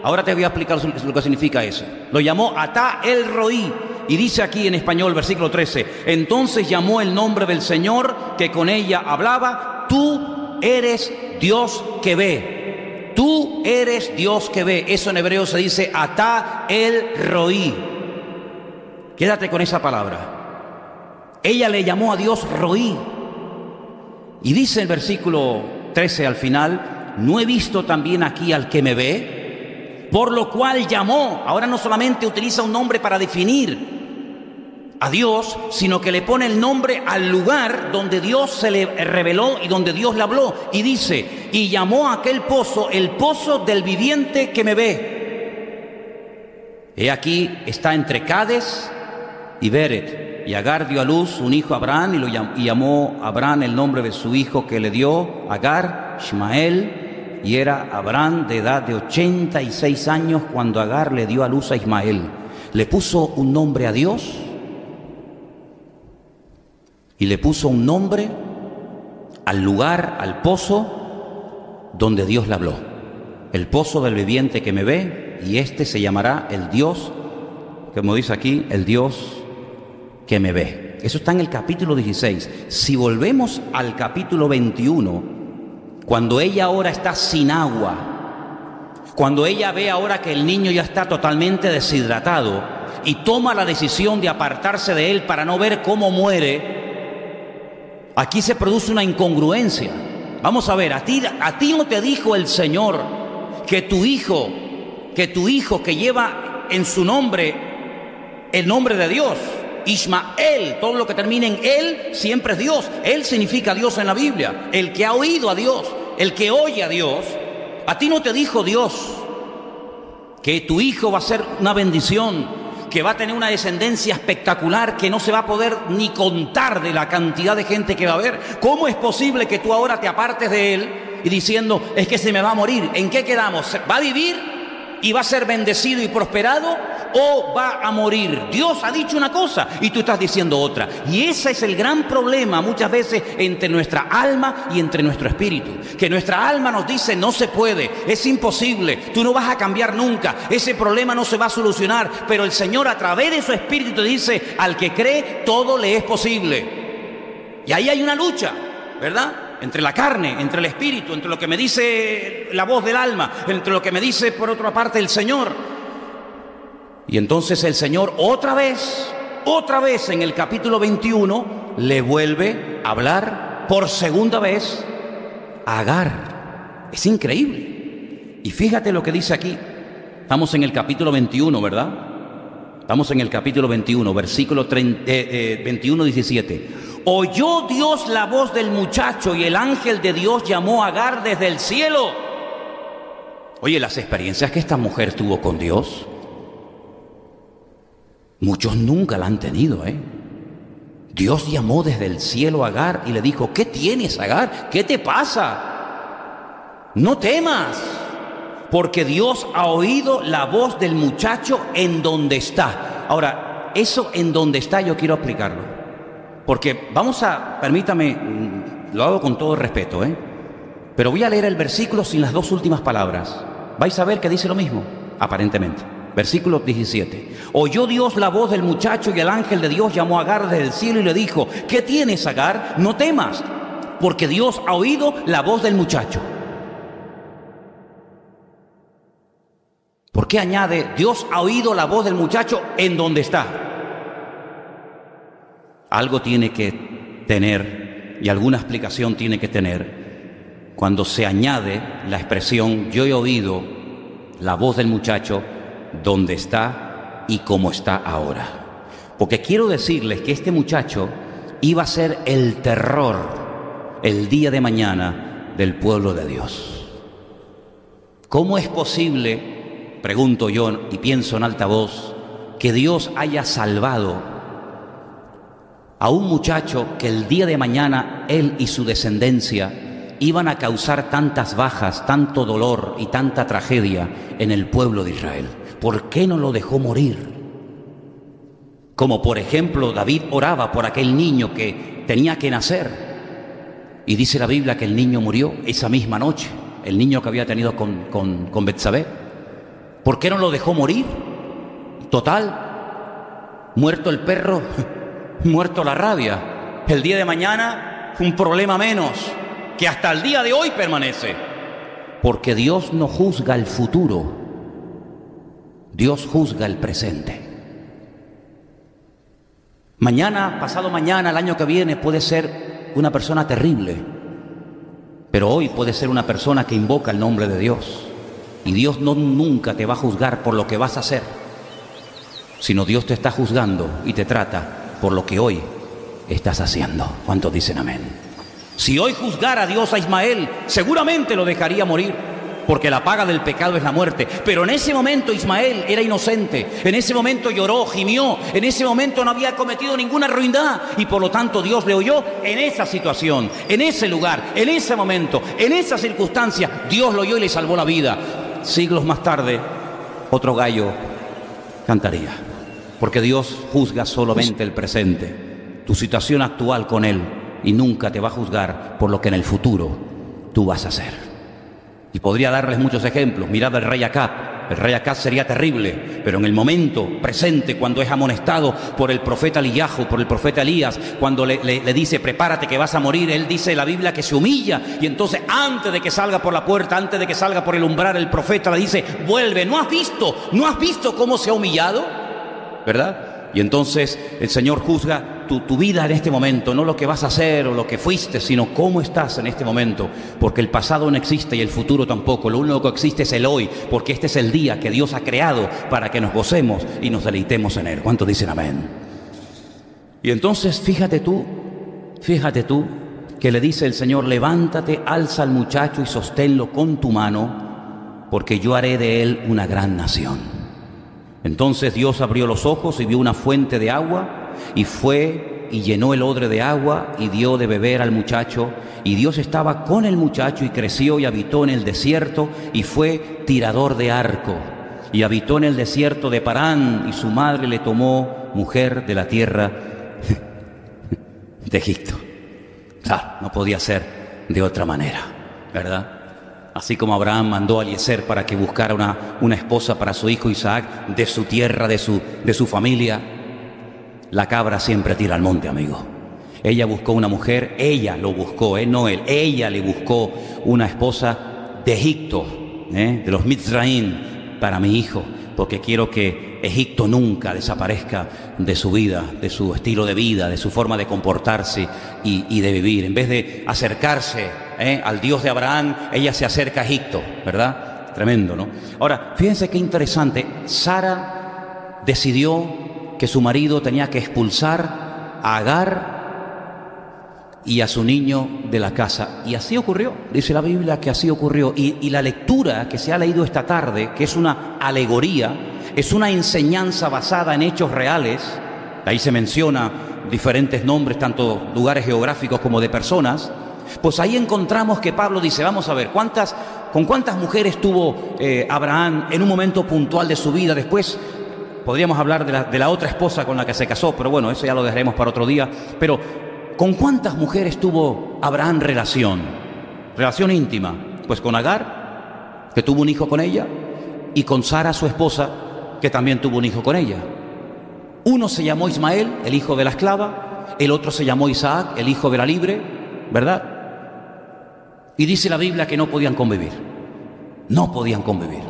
Ahora te voy a explicar lo que significa eso. Lo llamó Atá el Roí. Y dice aquí en español, versículo 13, entonces llamó el nombre del Señor que con ella hablaba, tú eres Dios que ve. Tú eres Dios que ve. Eso en hebreo se dice Atá el Roí. Quédate con esa palabra. Ella le llamó a Dios Roí. Y dice el versículo 13 al final, ¿no he visto también aquí al que me ve? Por lo cual llamó. Ahora no solamente utiliza un nombre para definir a Dios, sino que le pone el nombre al lugar donde Dios se le reveló y donde Dios le habló. Y dice, y llamó a aquel pozo, el pozo del viviente que me ve. He aquí, está entre Cades y Beret. Y Agar dio a luz un hijo a Abraham, y llamó a Abraham el nombre de su hijo que le dio, Agar, Ismael. Y era Abraham de edad de 86 años cuando Agar le dio a luz a Ismael. Le puso un nombre a Dios y le puso un nombre al lugar, al pozo donde Dios le habló. El pozo del viviente que me ve, y este se llamará el Dios, como dice aquí, el Dios que me ve. Eso está en el capítulo 16. Si volvemos al capítulo 21, cuando ella ahora está sin agua, cuando ella ve ahora que el niño ya está totalmente deshidratado y toma la decisión de apartarse de él para no ver cómo muere, aquí se produce una incongruencia. Vamos a ver, a ti no te dijo el Señor que tu hijo que lleva en su nombre el nombre de Dios, Ismael, todo lo que termine en él siempre es Dios. Él significa Dios en la Biblia, el que ha oído a Dios, el que oye a Dios. A ti no te dijo Dios que tu hijo va a ser una bendición, que va a tener una descendencia espectacular, que no se va a poder ni contar de la cantidad de gente que va a haber. ¿Cómo es posible que tú ahora te apartes de él y diciendo, es que se me va a morir? ¿En qué quedamos? ¿Va a vivir y va a ser bendecido y prosperado, o va a morir? Dios ha dicho una cosa y tú estás diciendo otra. Y ese es el gran problema muchas veces entre nuestra alma y entre nuestro espíritu. Que nuestra alma nos dice, no se puede, es imposible, tú no vas a cambiar nunca, ese problema no se va a solucionar. Pero el Señor a través de su espíritu te dice, al que cree todo le es posible. Y ahí hay una lucha, ¿verdad? Entre la carne, entre el espíritu, entre lo que me dice la voz del alma, entre lo que me dice por otra parte el Señor. Y entonces el Señor otra vez en el capítulo 21 le vuelve a hablar por segunda vez a Agar. Es increíble. Y fíjate lo que dice aquí. Estamos en el capítulo 21, ¿verdad? Estamos en el capítulo 21, versículo 21, 17. Oyó Dios la voz del muchacho y el ángel de Dios llamó a Agar desde el cielo. Oye, las experiencias que esta mujer tuvo con Dios, muchos nunca la han tenido, ¿eh? Dios llamó desde el cielo a Agar y le dijo, ¿qué tienes, Agar? ¿Qué te pasa? No temas, porque Dios ha oído la voz del muchacho en donde está. Ahora, eso en donde está yo quiero explicarlo. Porque permítame, lo hago con todo respeto, pero voy a leer el versículo sin las dos últimas palabras. Vais a ver que dice lo mismo, aparentemente. Versículo 17. Oyó Dios la voz del muchacho y el ángel de Dios llamó a Agar desde el cielo y le dijo, ¿qué tienes, Agar? No temas, porque Dios ha oído la voz del muchacho. ¿Por qué añade, Dios ha oído la voz del muchacho en donde está? Algo tiene que tener, y alguna explicación tiene que tener, cuando se añade la expresión, yo he oído la voz del muchacho, dónde está y cómo está ahora. Porque quiero decirles que este muchacho iba a ser el terror el día de mañana del pueblo de Dios. ¿Cómo es posible, pregunto yo y pienso en alta voz, que Dios haya salvado a un muchacho que el día de mañana él y su descendencia iban a causar tantas bajas, tanto dolor y tanta tragedia en el pueblo de Israel? ¿Por qué no lo dejó morir? Como por ejemplo David oraba por aquel niño que tenía que nacer, y dice la Biblia que el niño murió esa misma noche, el niño que había tenido con Betsabé. ¿Por qué no lo dejó morir? Total, muerto el perro, muerto la rabia. El día de mañana un problema menos, que hasta el día de hoy permanece. Porque Dios no juzga el futuro, Dios juzga el presente. Mañana, pasado mañana, el año que viene puede ser una persona terrible, pero hoy puede ser una persona que invoca el nombre de Dios. Y Dios nunca te va a juzgar por lo que vas a hacer, sino Dios te está juzgando y te trata por lo que hoy estás haciendo. ¿Cuántos dicen amén? Si hoy juzgara a Dios a Ismael, seguramente lo dejaría morir, porque la paga del pecado es la muerte. Pero en ese momento Ismael era inocente, en ese momento lloró, gimió, en ese momento no había cometido ninguna ruindad, y por lo tanto Dios le oyó en esa situación, en ese lugar, en ese momento, en esa circunstancia. Dios lo oyó y le salvó la vida. Siglos más tarde, otro gallo cantaría, porque Dios juzga solamente el presente, tu situación actual con Él, y nunca te va a juzgar por lo que en el futuro tú vas a hacer. Y podría darles muchos ejemplos. Mirad al rey Acab. El rey Acab sería terrible, pero en el momento presente, cuando es amonestado por el profeta Eliyahu, por el profeta Elías, cuando le dice prepárate que vas a morir, él dice en la Biblia que se humilla, y entonces antes de que salga por la puerta, antes de que salga por el umbral, el profeta le dice vuelve. ¿No has visto cómo se ha humillado? ¿Verdad? Y entonces el Señor juzga tu vida en este momento, no lo que vas a hacer o lo que fuiste, sino cómo estás en este momento, porque el pasado no existe y el futuro tampoco. Lo único que existe es el hoy, porque este es el día que Dios ha creado para que nos gocemos y nos deleitemos en Él. ¿Cuántos dicen amén? Y entonces fíjate tú que le dice el Señor: levántate, alza al muchacho y sosténlo con tu mano, porque yo haré de él una gran nación. Entonces Dios abrió los ojos y vio una fuente de agua, y fue y llenó el odre de agua y dio de beber al muchacho. Y Dios estaba con el muchacho, y creció y habitó en el desierto, y fue tirador de arco, y habitó en el desierto de Parán, y su madre le tomó mujer de la tierra de Egipto. Claro, no podía ser de otra manera, ¿verdad? Así como Abraham mandó a Eliezer para que buscara una esposa para su hijo Isaac, de su tierra, de su familia, la cabra siempre tira al monte, amigo. Ella buscó una mujer, ella lo buscó, no él. Ella le buscó una esposa de Egipto, de los Mitzraim, para mi hijo, porque quiero que Egipto nunca desaparezca de su vida, de su estilo de vida, de su forma de comportarse y de vivir. En vez de acercarse al Dios de Abraham, ella se acerca a Egipto, ¿verdad? Tremendo, ¿no? Ahora, fíjense qué interesante. Sara decidió que su marido tenía que expulsar a Agar y a su niño de la casa. Y así ocurrió. Dice la Biblia que así ocurrió. Y la lectura que se ha leído esta tarde, que es una alegoría, es una enseñanza basada en hechos reales. Ahí se menciona diferentes nombres, tanto lugares geográficos como de personas. Pues ahí encontramos que Pablo dice, vamos a ver, ¿con cuántas mujeres tuvo Abraham en un momento puntual de su vida? Después podríamos hablar de la otra esposa con la que se casó, pero bueno, eso ya lo dejaremos para otro día. Pero ¿con cuántas mujeres tuvo Abraham relación íntima? Pues con Agar, que tuvo un hijo con ella, y con Sara, su esposa, que también tuvo un hijo con ella. Uno se llamó Ismael, el hijo de la esclava, el otro se llamó Isaac, el hijo de la libre, ¿verdad? Y dice la Biblia que no podían convivir. No podían convivir.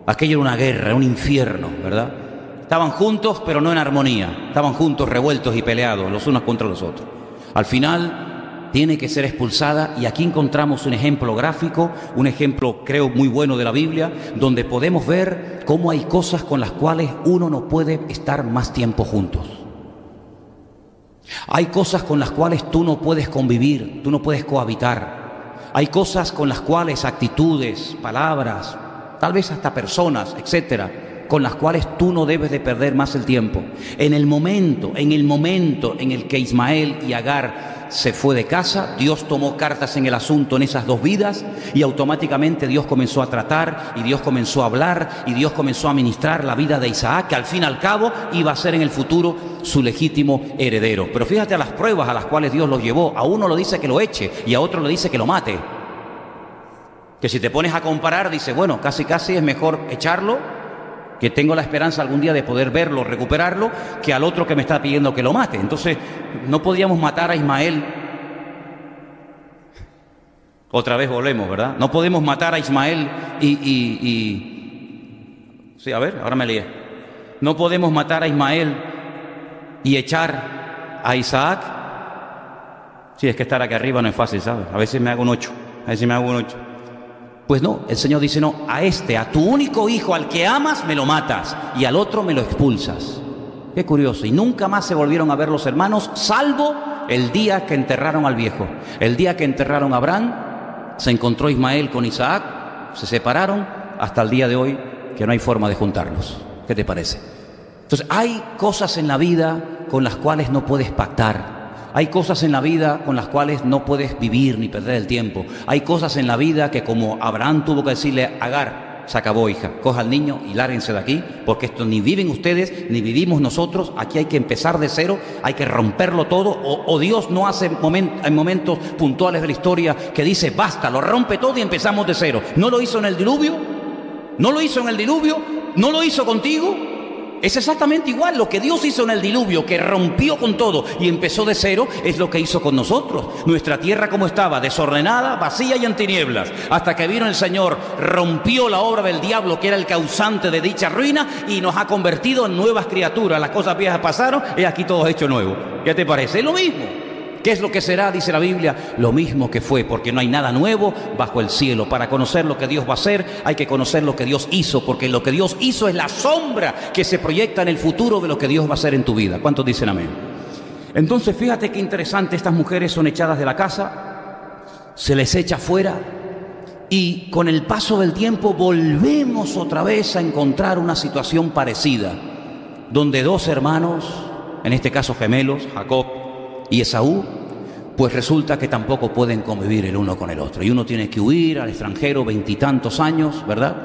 Aquello era una guerra, un infierno, ¿verdad? Estaban juntos, pero no en armonía. Estaban juntos, revueltos y peleados, los unos contra los otros. Al final tiene que ser expulsada, y aquí encontramos un ejemplo gráfico, un ejemplo creo muy bueno de la Biblia, donde podemos ver cómo hay cosas con las cuales uno no puede estar más tiempo juntos. Hay cosas con las cuales tú no puedes convivir, tú no puedes cohabitar. Hay cosas con las cuales actitudes, palabras, tal vez hasta personas, etcétera, con las cuales tú no debes de perder más el tiempo. En el momento en el que Ismael y Agar se fue de casa, Dios tomó cartas en el asunto en esas dos vidas, y automáticamente Dios comenzó a tratar, y Dios comenzó a hablar, y Dios comenzó a ministrar la vida de Isaac, que al fin y al cabo iba a ser en el futuro su legítimo heredero. Pero fíjate a las pruebas a las cuales Dios los llevó. A uno le dice que lo eche y a otro le dice que lo mate. Que si te pones a comparar, dice, bueno, casi es mejor echarlo, que tengo la esperanza algún día de poder verlo, recuperarlo, que al otro que me está pidiendo que lo mate. Entonces, no podíamos matar a Ismael. Otra vez volvemos, ¿verdad? No podemos matar a Ismael Sí, a ver, ahora me lié. No podemos matar a Ismael y echar a Isaac. Sí, es que estar aquí arriba no es fácil, ¿sabes? A veces me hago un 8. Pues no, el Señor dice, no, a tu único hijo, al que amas, me lo matas, y al otro me lo expulsas. Qué curioso. Y nunca más se volvieron a ver los hermanos, salvo el día que enterraron al viejo. El día que enterraron a Abraham, se encontró Ismael con Isaac, se separaron, hasta el día de hoy que no hay forma de juntarlos. ¿Qué te parece? Entonces, hay cosas en la vida con las cuales no puedes pactar. Hay cosas en la vida con las cuales no puedes vivir ni perder el tiempo. Hay cosas en la vida que, como Abraham tuvo que decirle a Agar, se acabó, hija, coja al niño y lárguense de aquí, porque esto ni viven ustedes ni vivimos nosotros. Aquí hay que empezar de cero, hay que romperlo todo, o Dios no hace en momentos puntuales de la historia que dice basta, lo rompe todo y empezamos de cero. No lo hizo en el diluvio, no lo hizo contigo. Es exactamente igual. Lo que Dios hizo en el diluvio, que rompió con todo y empezó de cero, es lo que hizo con nosotros. Nuestra tierra, como estaba, desordenada, vacía y en tinieblas, hasta que vino el Señor, rompió la obra del diablo, que era el causante de dicha ruina, y nos ha convertido en nuevas criaturas. Las cosas viejas pasaron y aquí todo es hecho nuevo. ¿Qué te parece? Es lo mismo. ¿Qué es lo que será? Dice la Biblia, lo mismo que fue, porque no hay nada nuevo bajo el cielo. Para conocer lo que Dios va a hacer, hay que conocer lo que Dios hizo, porque lo que Dios hizo es la sombra que se proyecta en el futuro de lo que Dios va a hacer en tu vida. ¿Cuántos dicen amén? Entonces, fíjate qué interesante, estas mujeres son echadas de la casa, se les echa fuera, y con el paso del tiempo volvemos otra vez a encontrar una situación parecida, donde dos hermanos, en este caso gemelos, Jacob y Esaú, pues resulta que tampoco pueden convivir el uno con el otro, y uno tiene que huir al extranjero 20 y tantos años, ¿verdad?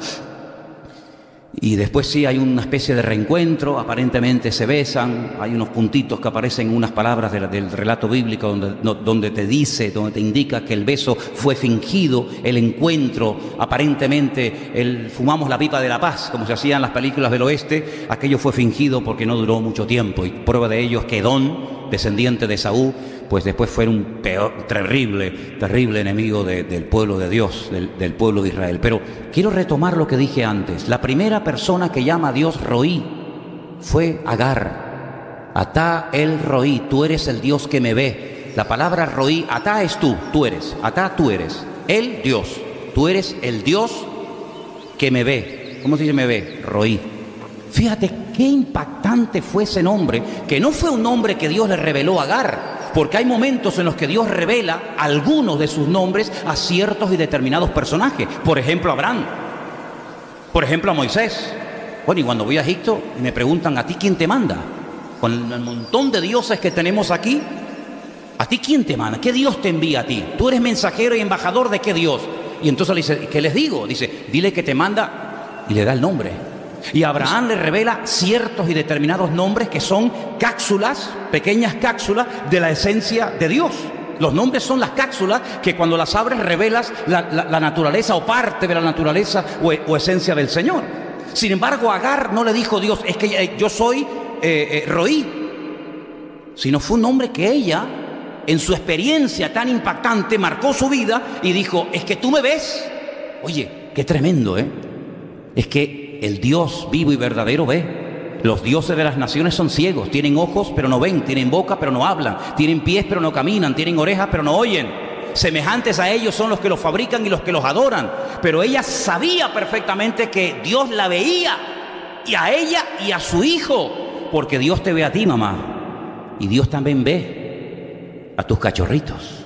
Y después sí hay una especie de reencuentro, aparentemente se besan, hay unos puntitos que aparecen en unas palabras del relato bíblico donde te indica que el beso fue fingido, el encuentro, aparentemente fumamos la pipa de la paz, como se hacía en las películas del oeste, aquello fue fingido porque no duró mucho tiempo, y prueba de ello es que Edom, descendiente de Esaú, pues después fue un terrible enemigo del pueblo de Dios, del pueblo de Israel. Pero quiero retomar lo que dije antes. La primera persona que llama a Dios Roí fue Agar. Atá el Roí, tú eres el Dios que me ve. La palabra Roí, Atá es tú eres. Atá tú eres. El Dios, tú eres el Dios que me ve. ¿Cómo se dice me ve? Roí. Fíjate qué impactante fue ese nombre, que no fue un nombre que Dios le reveló a Agar, porque hay momentos en los que Dios revela algunos de sus nombres a ciertos y determinados personajes. Por ejemplo, a Abraham. Por ejemplo, a Moisés. Bueno, y cuando voy a Egipto y me preguntan, ¿a ti quién te manda? Con el montón de dioses que tenemos aquí, ¿a ti quién te manda? ¿Qué Dios te envía a ti? Tú eres mensajero y embajador de qué Dios. Y entonces le dice, ¿qué les digo? Dice, dile que te manda, y le da el nombre. Y Abraham le revela ciertos y determinados nombres que son cápsulas, pequeñas cápsulas de la esencia de Dios. Los nombres son las cápsulas que cuando las abres revelas la naturaleza o parte de la naturaleza o esencia del Señor. Sin embargo, a Agar no le dijo Dios, es que yo soy Roí, sino fue un nombre que ella, en su experiencia tan impactante, marcó su vida y dijo, es que tú me ves. Oye, qué tremendo, ¿eh? Es que el Dios vivo y verdadero ve. Los dioses de las naciones son ciegos, tienen ojos pero no ven, tienen boca pero no hablan, tienen pies pero no caminan, tienen orejas pero no oyen. Semejantes a ellos son los que los fabrican y los que los adoran. Pero ella sabía perfectamente que Dios la veía, y a ella y a su hijo, porque Dios te ve a ti, mamá, y Dios también ve a tus cachorritos.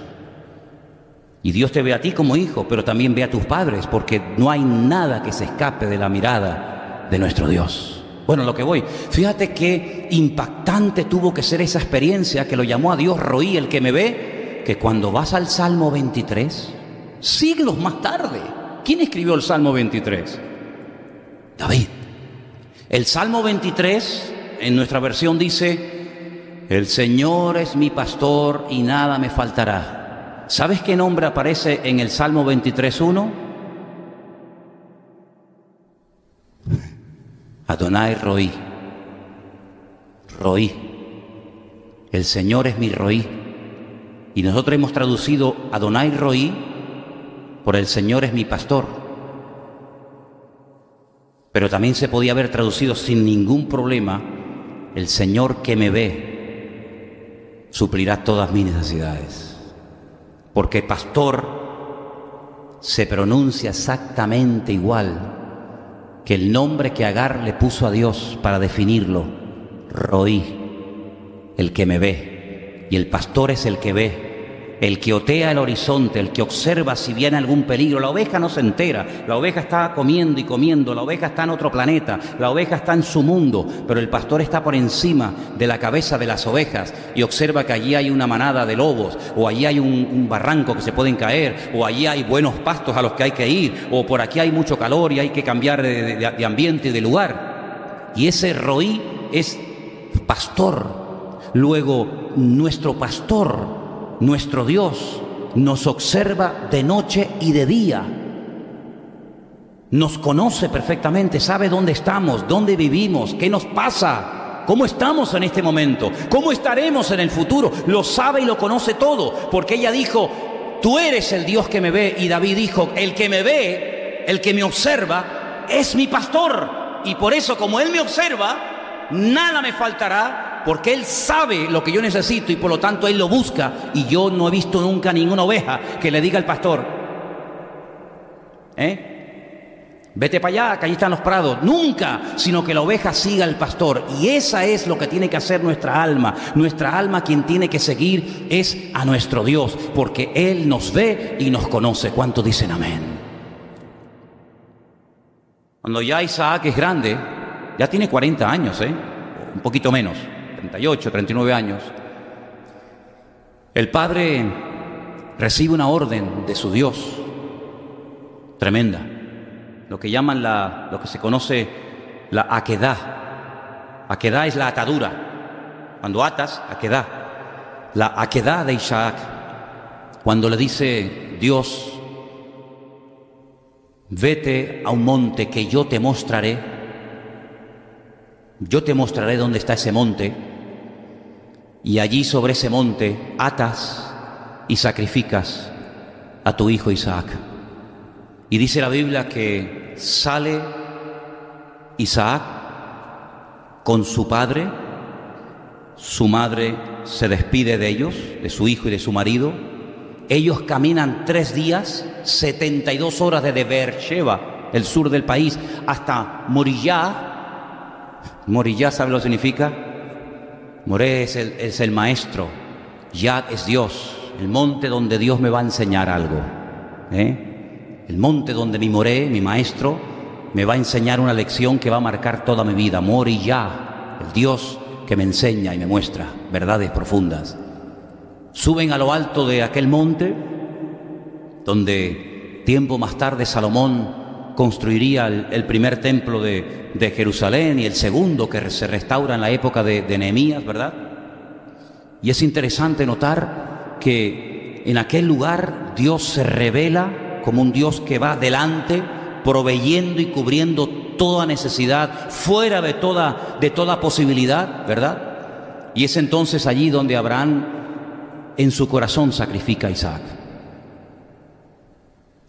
Y Dios te ve a ti como hijo, pero también ve a tus padres, porque no hay nada que se escape de la mirada de nuestro Dios. Bueno, lo que voy, fíjate qué impactante tuvo que ser esa experiencia que lo llamó a Dios Roí, el que me ve, que cuando vas al Salmo 23, siglos más tarde, ¿quién escribió el Salmo 23? David. El Salmo 23, en nuestra versión dice: el Señor es mi pastor y nada me faltará. ¿Sabes qué nombre aparece en el Salmo 23:1? Adonai Roí. Roí. El Señor es mi Roí. Y nosotros hemos traducido Adonai Roí por el Señor es mi pastor. Pero también se podía haber traducido sin ningún problema: el Señor que me ve suplirá todas mis necesidades. Porque pastor se pronuncia exactamente igual que el nombre que Agar le puso a Dios para definirlo: Roí, el que me ve. Y el pastor es el que ve, el que otea el horizonte, el que observa si viene algún peligro. La oveja no se entera, la oveja está comiendo y comiendo, la oveja está en otro planeta, la oveja está en su mundo, pero el pastor está por encima de la cabeza de las ovejas y observa que allí hay una manada de lobos, o allí hay un barranco que se pueden caer, o allí hay buenos pastos a los que hay que ir, o por aquí hay mucho calor y hay que cambiar de ambiente y de lugar. Y ese Roí es pastor. Luego, nuestro pastor, nuestro Dios, nos observa de noche y de día. Nos conoce perfectamente, sabe dónde estamos, dónde vivimos, qué nos pasa, cómo estamos en este momento, cómo estaremos en el futuro. Lo sabe y lo conoce todo, porque ella dijo: tú eres el Dios que me ve. Y David dijo: el que me ve, el que me observa, es mi pastor. Y por eso, como Él me observa, nada me faltará, porque Él sabe lo que yo necesito y por lo tanto Él lo busca. Y yo no he visto nunca ninguna oveja que le diga al pastor: vete para allá, que allí están los prados. Nunca, sino que la oveja siga al pastor. Y esa es lo que tiene que hacer nuestra alma. Nuestra alma, quien tiene que seguir es a nuestro Dios, porque Él nos ve y nos conoce. ¿Cuántos dicen amén? Cuando ya Isaac es grande, ya tiene 40 años, un poquito menos, 38, 39 años, el padre recibe una orden de su Dios tremenda, lo que llaman lo que se conoce la akedá. Akedá es la atadura. Cuando atas, akedá. La akedá de Isaac, cuando le dice Dios: vete a un monte que yo te mostraré. Yo te mostraré dónde está ese monte, y allí sobre ese monte atas y sacrificas a tu hijo Isaac. Y dice la Biblia que sale Isaac con su padre, su madre se despide de ellos, de su hijo y de su marido. Ellos caminan 3 días, 72 horas desde Beersheba, el sur del país, hasta Moriyá. Moriyá, ¿sabe lo que significa? Moré es el maestro, Yad es Dios, el monte donde Dios me va a enseñar algo. El monte donde mi Moré, mi maestro, me va a enseñar una lección que va a marcar toda mi vida. Moriyá, el Dios que me enseña y me muestra verdades profundas. Suben a lo alto de aquel monte, donde tiempo más tarde Salomón construiría el primer templo de Jerusalén, y el segundo que se restaura en la época de Nehemías, ¿verdad? Y es interesante notar que en aquel lugar Dios se revela como un Dios que va delante, proveyendo y cubriendo toda necesidad, fuera de toda posibilidad, ¿verdad? Y es entonces allí donde Abraham en su corazón sacrifica a Isaac.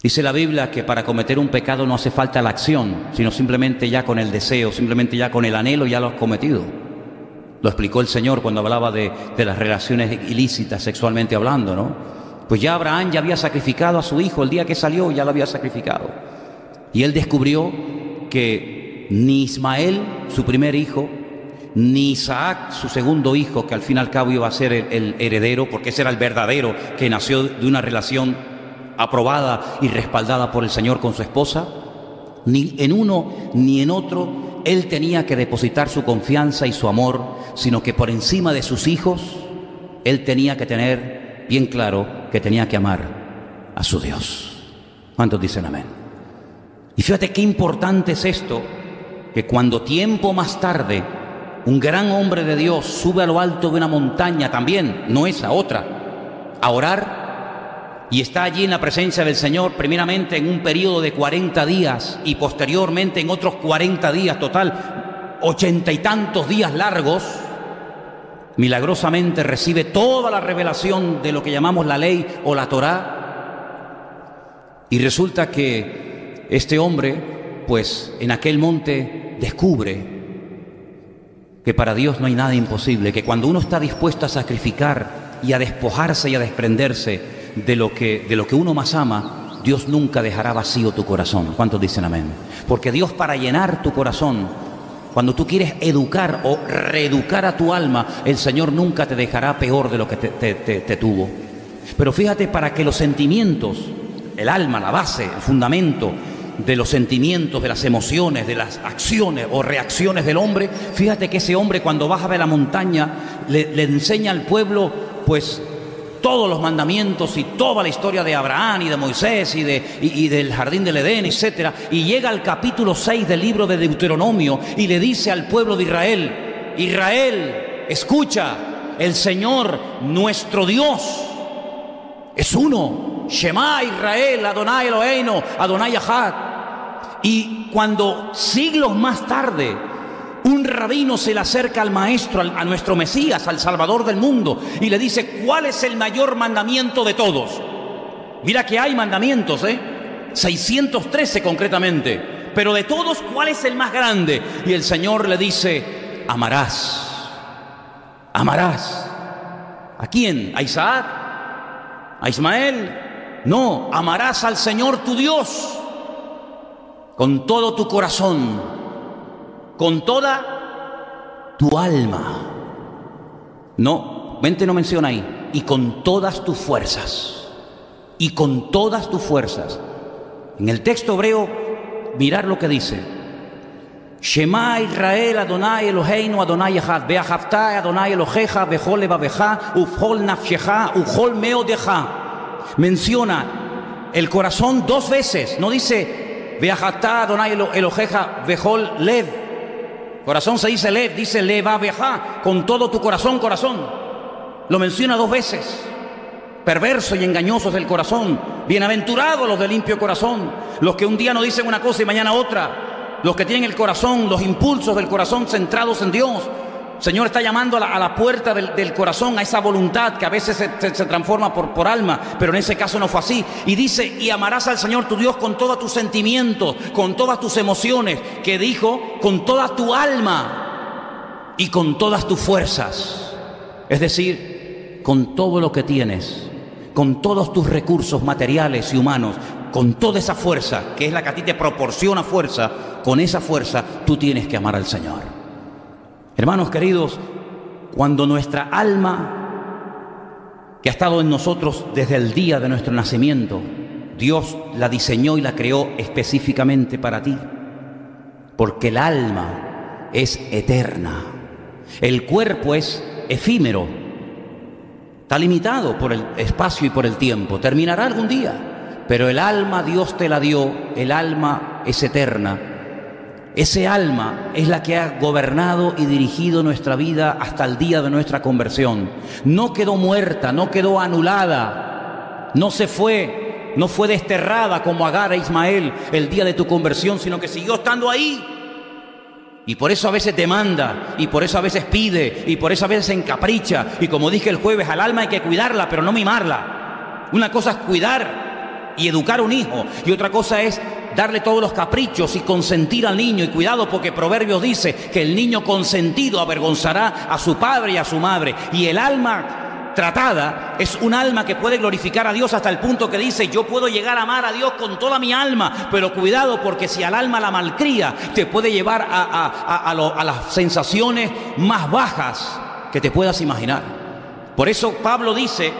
Dice la Biblia que para cometer un pecado no hace falta la acción, sino simplemente ya con el deseo, simplemente ya con el anhelo ya lo has cometido. Lo explicó el Señor cuando hablaba de las relaciones ilícitas sexualmente hablando, ¿no? Pues ya Abraham ya había sacrificado a su hijo, el día que salió ya lo había sacrificado. Y él descubrió que ni Ismael, su primer hijo, ni Isaac, su segundo hijo, que al fin y al cabo iba a ser el heredero, porque ese era el verdadero, que nació de una relación aprobada y respaldada por el Señor con su esposa, ni en uno ni en otro él tenía que depositar su confianza y su amor, sino que por encima de sus hijos él tenía que tener bien claro que tenía que amar a su Dios. ¿Cuántos dicen amén? Y fíjate qué importante es esto, que cuando tiempo más tarde un gran hombre de Dios sube a lo alto de una montaña también, no esa, otra, a orar, y está allí en la presencia del Señor, primeramente en un periodo de 40 días y posteriormente en otros 40 días, total 80 y tantos días largos, milagrosamente recibe toda la revelación de lo que llamamos la ley o la Torá. Y resulta que este hombre, pues en aquel monte descubre que para Dios no hay nada imposible, que cuando uno está dispuesto a sacrificar y a despojarse y a desprenderse de lo que uno más ama, Dios nunca dejará vacío tu corazón. ¿Cuántos dicen amén? Porque Dios, para llenar tu corazón, cuando tú quieres educar o reeducar a tu alma, el Señor nunca te dejará peor de lo que te tuvo. Pero fíjate, para que los sentimientos, el alma, la base, el fundamento de los sentimientos, de las emociones, de las acciones o reacciones del hombre, fíjate que ese hombre cuando baja de la montaña le enseña al pueblo pues todos los mandamientos y toda la historia de Abraham y de Moisés y del jardín del Edén, etcétera, y llega al capítulo 6 del libro de Deuteronomio y le dice al pueblo de Israel: Israel, escucha, el Señor nuestro Dios es uno. Shema Israel, Adonai Eloheinu, Adonai Echad. Y cuando siglos más tarde un rabino se le acerca al maestro, a nuestro Mesías, al Salvador del mundo, y le dice: ¿cuál es el mayor mandamiento de todos? Mira que hay mandamientos, 613 concretamente, pero de todos, ¿cuál es el más grande? Y el Señor le dice: amarás. Amarás. ¿A quién? ¿A Isaac? ¿A Ismael? No, amarás al Señor tu Dios con todo tu corazón, con toda tu alma. No, mente no menciona ahí. Y con todas tus fuerzas. Y con todas tus fuerzas. En el texto hebreo, mirar lo que dice: Shema Israel, Adonai Eloheinu, Adonai Echad, Ve'ahavta Adonai Elohecha, Bechol levavecha, Ufchol nafshecha, Ufchol meodecha. Menciona el corazón dos veces. No dice Ve'ahavta Adonai Elohecha, Bechol lev. Corazón se dice lev, dice levavecha, con todo tu corazón, corazón. Lo menciona dos veces. Perverso y engañoso es el corazón. Bienaventurados los de limpio corazón, los que un día no dicen una cosa y mañana otra, los que tienen el corazón, los impulsos del corazón centrados en Dios. El Señor está llamando a la puerta del corazón, a esa voluntad que a veces se transforma por alma, pero en ese caso no fue así. Y dice: y amarás al Señor tu Dios con todos tus sentimientos, con todas tus emociones, que dijo, con toda tu alma y con todas tus fuerzas. Es decir, con todo lo que tienes, con todos tus recursos materiales y humanos, con toda esa fuerza, que es la que a ti te proporciona fuerza, con esa fuerza tú tienes que amar al Señor. Hermanos queridos, cuando nuestra alma, que ha estado en nosotros desde el día de nuestro nacimiento, Dios la diseñó y la creó específicamente para ti, porque el alma es eterna, el cuerpo es efímero, está limitado por el espacio y por el tiempo, terminará algún día, pero el alma Dios te la dio, el alma es eterna. Ese alma es la que ha gobernado y dirigido nuestra vida hasta el día de nuestra conversión. No quedó muerta, no quedó anulada, no se fue, no fue desterrada como Agar e Ismael el día de tu conversión, sino que siguió estando ahí. Y por eso a veces demanda, y por eso a veces pide, y por eso a veces se encapricha. Y como dije el jueves, al alma hay que cuidarla, pero no mimarla. Una cosa es cuidar y educar a un hijo, y otra cosa es darle todos los caprichos y consentir al niño. Y cuidado, porque Proverbios dice que el niño consentido avergonzará a su padre y a su madre. Y el alma tratada es un alma que puede glorificar a Dios hasta el punto que dice: yo puedo llegar a amar a Dios con toda mi alma. Pero cuidado, porque si al alma la malcría, te puede llevar a las sensaciones más bajas que te puedas imaginar. Por eso Pablo dice: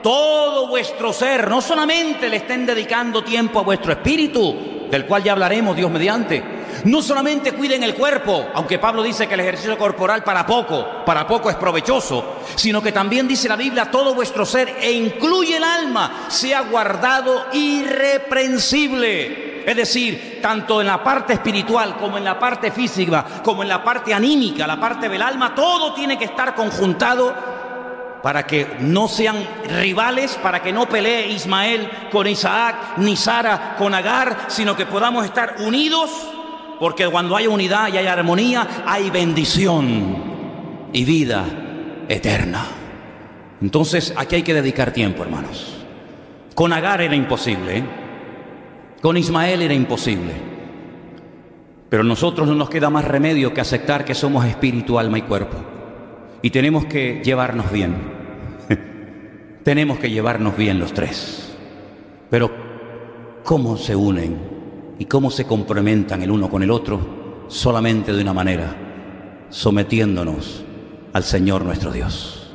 todo vuestro ser, no solamente le estén dedicando tiempo a vuestro espíritu, del cual ya hablaremos Dios mediante. No solamente cuiden el cuerpo, aunque Pablo dice que el ejercicio corporal para poco es provechoso, sino que también dice la Biblia: todo vuestro ser, e incluye el alma, sea guardado irreprensible. Es decir, tanto en la parte espiritual como en la parte física, como en la parte anímica, la parte del alma, todo tiene que estar conjuntado para que no sean rivales, para que no pelee Ismael con Isaac, ni Sara con Agar, sino que podamos estar unidos, porque cuando hay unidad y hay armonía, hay bendición y vida eterna. Entonces, aquí hay que dedicar tiempo, hermanos. Con Agar era imposible, ¿eh? Con Ismael era imposible. Pero a nosotros no nos queda más remedio que aceptar que somos espíritu, alma y cuerpo. Y tenemos que llevarnos bien. Tenemos que llevarnos bien los tres. Pero ¿cómo se unen y cómo se complementan el uno con el otro? Solamente de una manera: sometiéndonos al Señor nuestro Dios.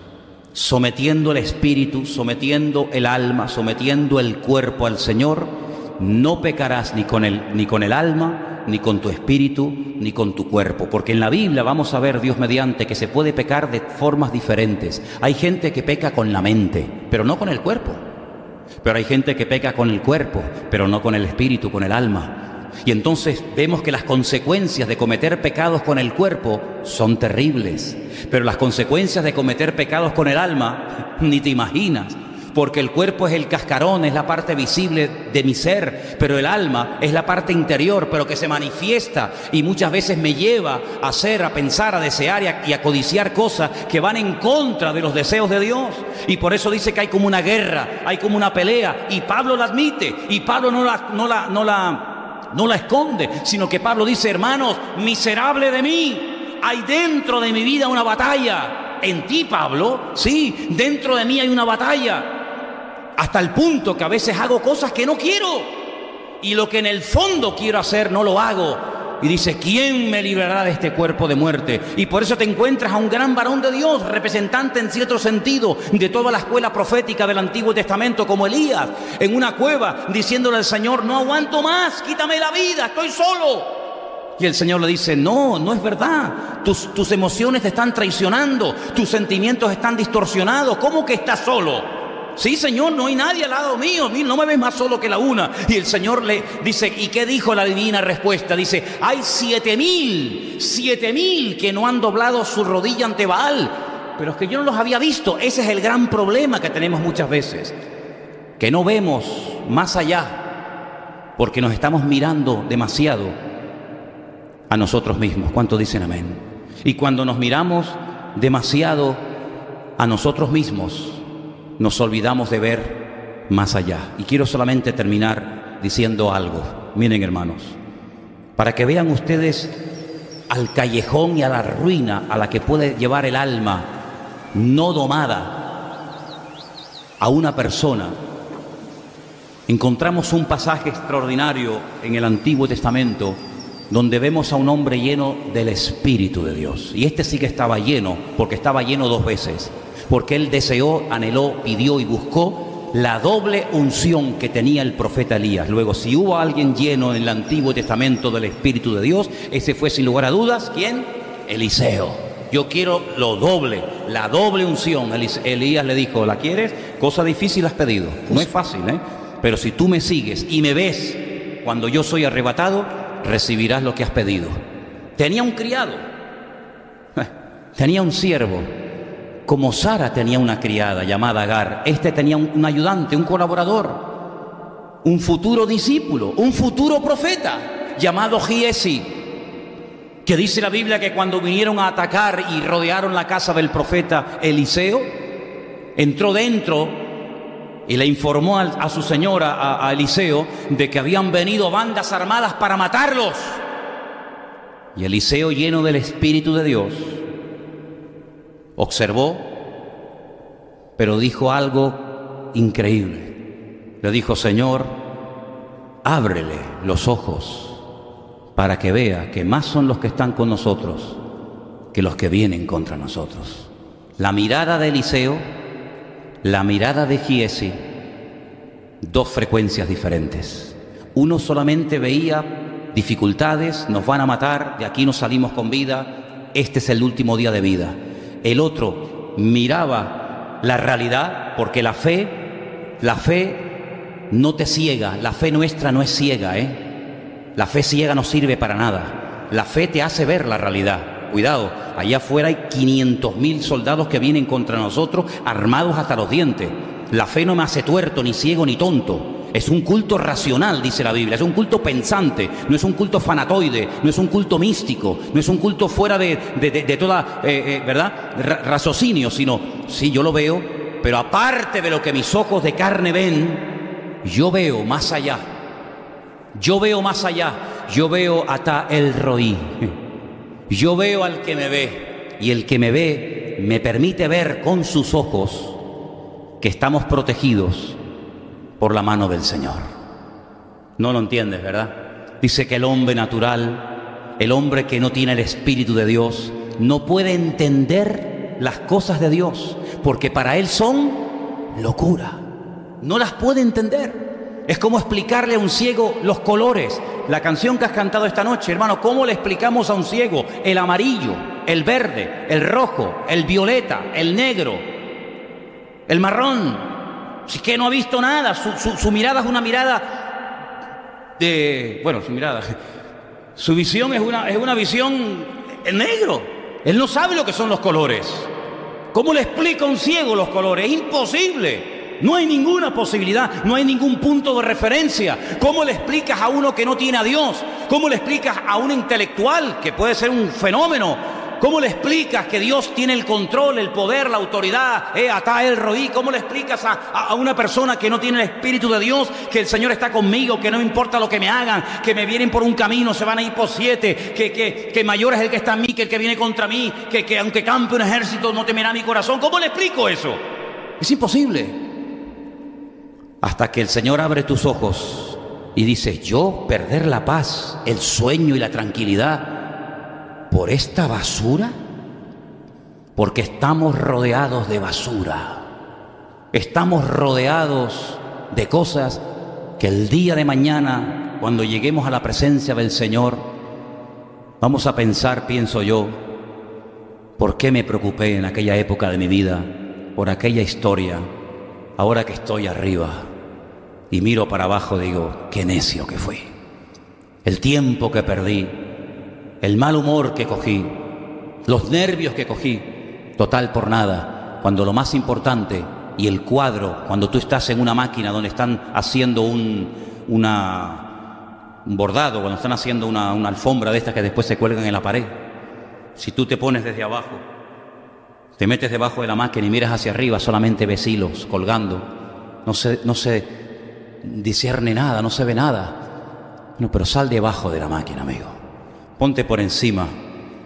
Sometiendo el espíritu, sometiendo el alma, sometiendo el cuerpo al Señor. No pecarás ni con el alma, ni con tu espíritu, ni con tu cuerpo. Porque en la Biblia vamos a ver, Dios mediante, que se puede pecar de formas diferentes. Hay gente que peca con la mente, pero no con el cuerpo. Pero hay gente que peca con el cuerpo, pero no con el espíritu, con el alma. Y entonces vemos que las consecuencias de cometer pecados con el cuerpo son terribles. Pero las consecuencias de cometer pecados con el alma, ni te imaginas. Porque el cuerpo es el cascarón, es la parte visible de mi ser, pero el alma es la parte interior, pero que se manifiesta y muchas veces me lleva a hacer, a pensar, a desear y a codiciar cosas que van en contra de los deseos de Dios. Y por eso dice que hay como una guerra, hay como una pelea, y Pablo la admite, y Pablo no la esconde, sino que Pablo dice: hermanos, miserable de mí, hay dentro de mi vida una batalla. En ti, Pablo, sí, dentro de mí hay una batalla. Hasta el punto que a veces hago cosas que no quiero, y lo que en el fondo quiero hacer no lo hago. Y dice: ¿quién me librará de este cuerpo de muerte? Y por eso te encuentras a un gran varón de Dios, representante en cierto sentido de toda la escuela profética del Antiguo Testamento, como Elías, en una cueva, diciéndole al Señor: no aguanto más, quítame la vida, estoy solo. Y el Señor le dice: no, no es verdad. Tus emociones te están traicionando, tus sentimientos están distorsionados. ¿Cómo que estás solo? Sí, Señor, no hay nadie al lado mío, no me ves más solo que la una. Y el Señor le dice: ¿y qué dijo la divina respuesta? Dice: hay 7,000 que no han doblado su rodilla ante Baal, pero es que yo no los había visto. Ese es el gran problema que tenemos muchas veces, que no vemos más allá, porque nos estamos mirando demasiado a nosotros mismos. ¿Cuánto dicen amén? Y cuando nos miramos demasiado a nosotros mismos, nos olvidamos de ver más allá. Y quiero solamente terminar diciendo algo. Miren, hermanos, para que vean ustedes al callejón y a la ruina a la que puede llevar el alma no domada a una persona, encontramos un pasaje extraordinario en el Antiguo Testamento donde vemos a un hombre lleno del Espíritu de Dios. Y este sí que estaba lleno, porque estaba lleno 2 veces. Porque él deseó, anheló, pidió y buscó la doble unción que tenía el profeta Elías. Luego, si hubo alguien lleno en el Antiguo Testamento del Espíritu de Dios, ese fue sin lugar a dudas, ¿quién? Eliseo. Yo quiero lo doble, la doble unción. Elías le dijo: ¿la quieres? Cosa difícil has pedido. No es fácil, ¿eh? Pero si tú me sigues y me ves cuando yo soy arrebatado, recibirás lo que has pedido. Tenía un criado, tenía un siervo, como Sara tenía una criada llamada Agar. Este tenía un ayudante, un colaborador, un futuro discípulo, un futuro profeta llamado Giesi, que dice la Biblia que cuando vinieron a atacar y rodearon la casa del profeta Eliseo, entró dentro y le informó a su señora, a Eliseo, de que habían venido bandas armadas para matarlos. Y Eliseo, lleno del Espíritu de Dios, observó, pero dijo algo increíble. Le dijo: Señor, ábrele los ojos para que vea que más son los que están con nosotros que los que vienen contra nosotros. La mirada de Eliseo, la mirada de Giesi, dos frecuencias diferentes. Uno solamente veía dificultades, nos van a matar, de aquí no salimos con vida, este es el último día de vida. El otro miraba la realidad, porque la fe no te ciega, la fe nuestra no es ciega, La fe ciega no sirve para nada. La fe te hace ver la realidad. Cuidado, allá afuera hay 500.000 soldados que vienen contra nosotros, armados hasta los dientes. La fe no me hace tuerto, ni ciego, ni tonto. Es un culto racional, dice la Biblia. Es un culto pensante, no es un culto fanatoide, no es un culto místico, no es un culto fuera de toda, raciocinio, sino, sí, yo lo veo, pero aparte de lo que mis ojos de carne ven, yo veo más allá. Yo veo más allá. Yo veo Ata el Roí. Yo veo al que me ve, y el que me ve me permite ver con sus ojos que estamos protegidos por la mano del Señor. No lo entiendes, ¿verdad? Dice que el hombre natural, el hombre que no tiene el Espíritu de Dios, no puede entender las cosas de Dios, porque para él son locura. No las puede entender. Es como explicarle a un ciego los colores. La canción que has cantado esta noche, hermano, ¿cómo le explicamos a un ciego el amarillo, el verde, el rojo, el violeta, el negro, el marrón? Si es que no ha visto nada, su mirada es una mirada de... Bueno, su visión es una visión en negro. Él no sabe lo que son los colores. ¿Cómo le explica a un ciego los colores? Es imposible. No hay ninguna posibilidad, no hay ningún punto de referencia. ¿Cómo le explicas a uno que no tiene a Dios? ¿Cómo le explicas a un intelectual que puede ser un fenómeno? ¿Cómo le explicas que Dios tiene el control, el poder, la autoridad? Ata el Roí. ¿Cómo le explicas a una persona que no tiene el Espíritu de Dios que el Señor está conmigo, que no me importa lo que me hagan, que me vienen por un camino, se van a ir por 7, que mayor es el que está en mí que el que viene contra mí, que aunque campe un ejército no temerá mi corazón? ¿Cómo le explico eso? Es imposible. Hasta que el Señor abre tus ojos y dices: yo perder la paz, el sueño y la tranquilidad por esta basura, porque estamos rodeados de basura, estamos rodeados de cosas que el día de mañana, cuando lleguemos a la presencia del Señor, vamos a pensar, pienso yo, ¿por qué me preocupé en aquella época de mi vida por aquella historia? Ahora que estoy arriba y miro para abajo, digo: qué necio que fui. El tiempo que perdí, el mal humor que cogí, los nervios que cogí, total por nada, cuando lo más importante, y el cuadro, cuando tú estás en una máquina donde están haciendo un bordado, cuando están haciendo una alfombra de estas que después se cuelgan en la pared, si tú te pones desde abajo, te metes debajo de la máquina y miras hacia arriba, solamente ves hilos colgando, no se discierne nada, no se ve nada. No, pero sal debajo de la máquina, amigo. Ponte por encima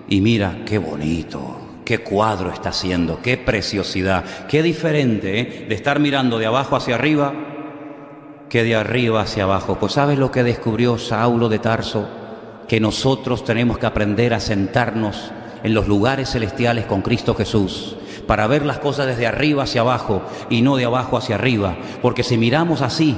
y mira qué bonito, qué cuadro está haciendo, qué preciosidad, qué diferente, de estar mirando de abajo hacia arriba que de arriba hacia abajo. Pues ¿sabes lo que descubrió Saulo de Tarso? Que nosotros tenemos que aprender a sentarnos en los lugares celestiales con Cristo Jesús, para ver las cosas desde arriba hacia abajo y no de abajo hacia arriba, porque si miramos así,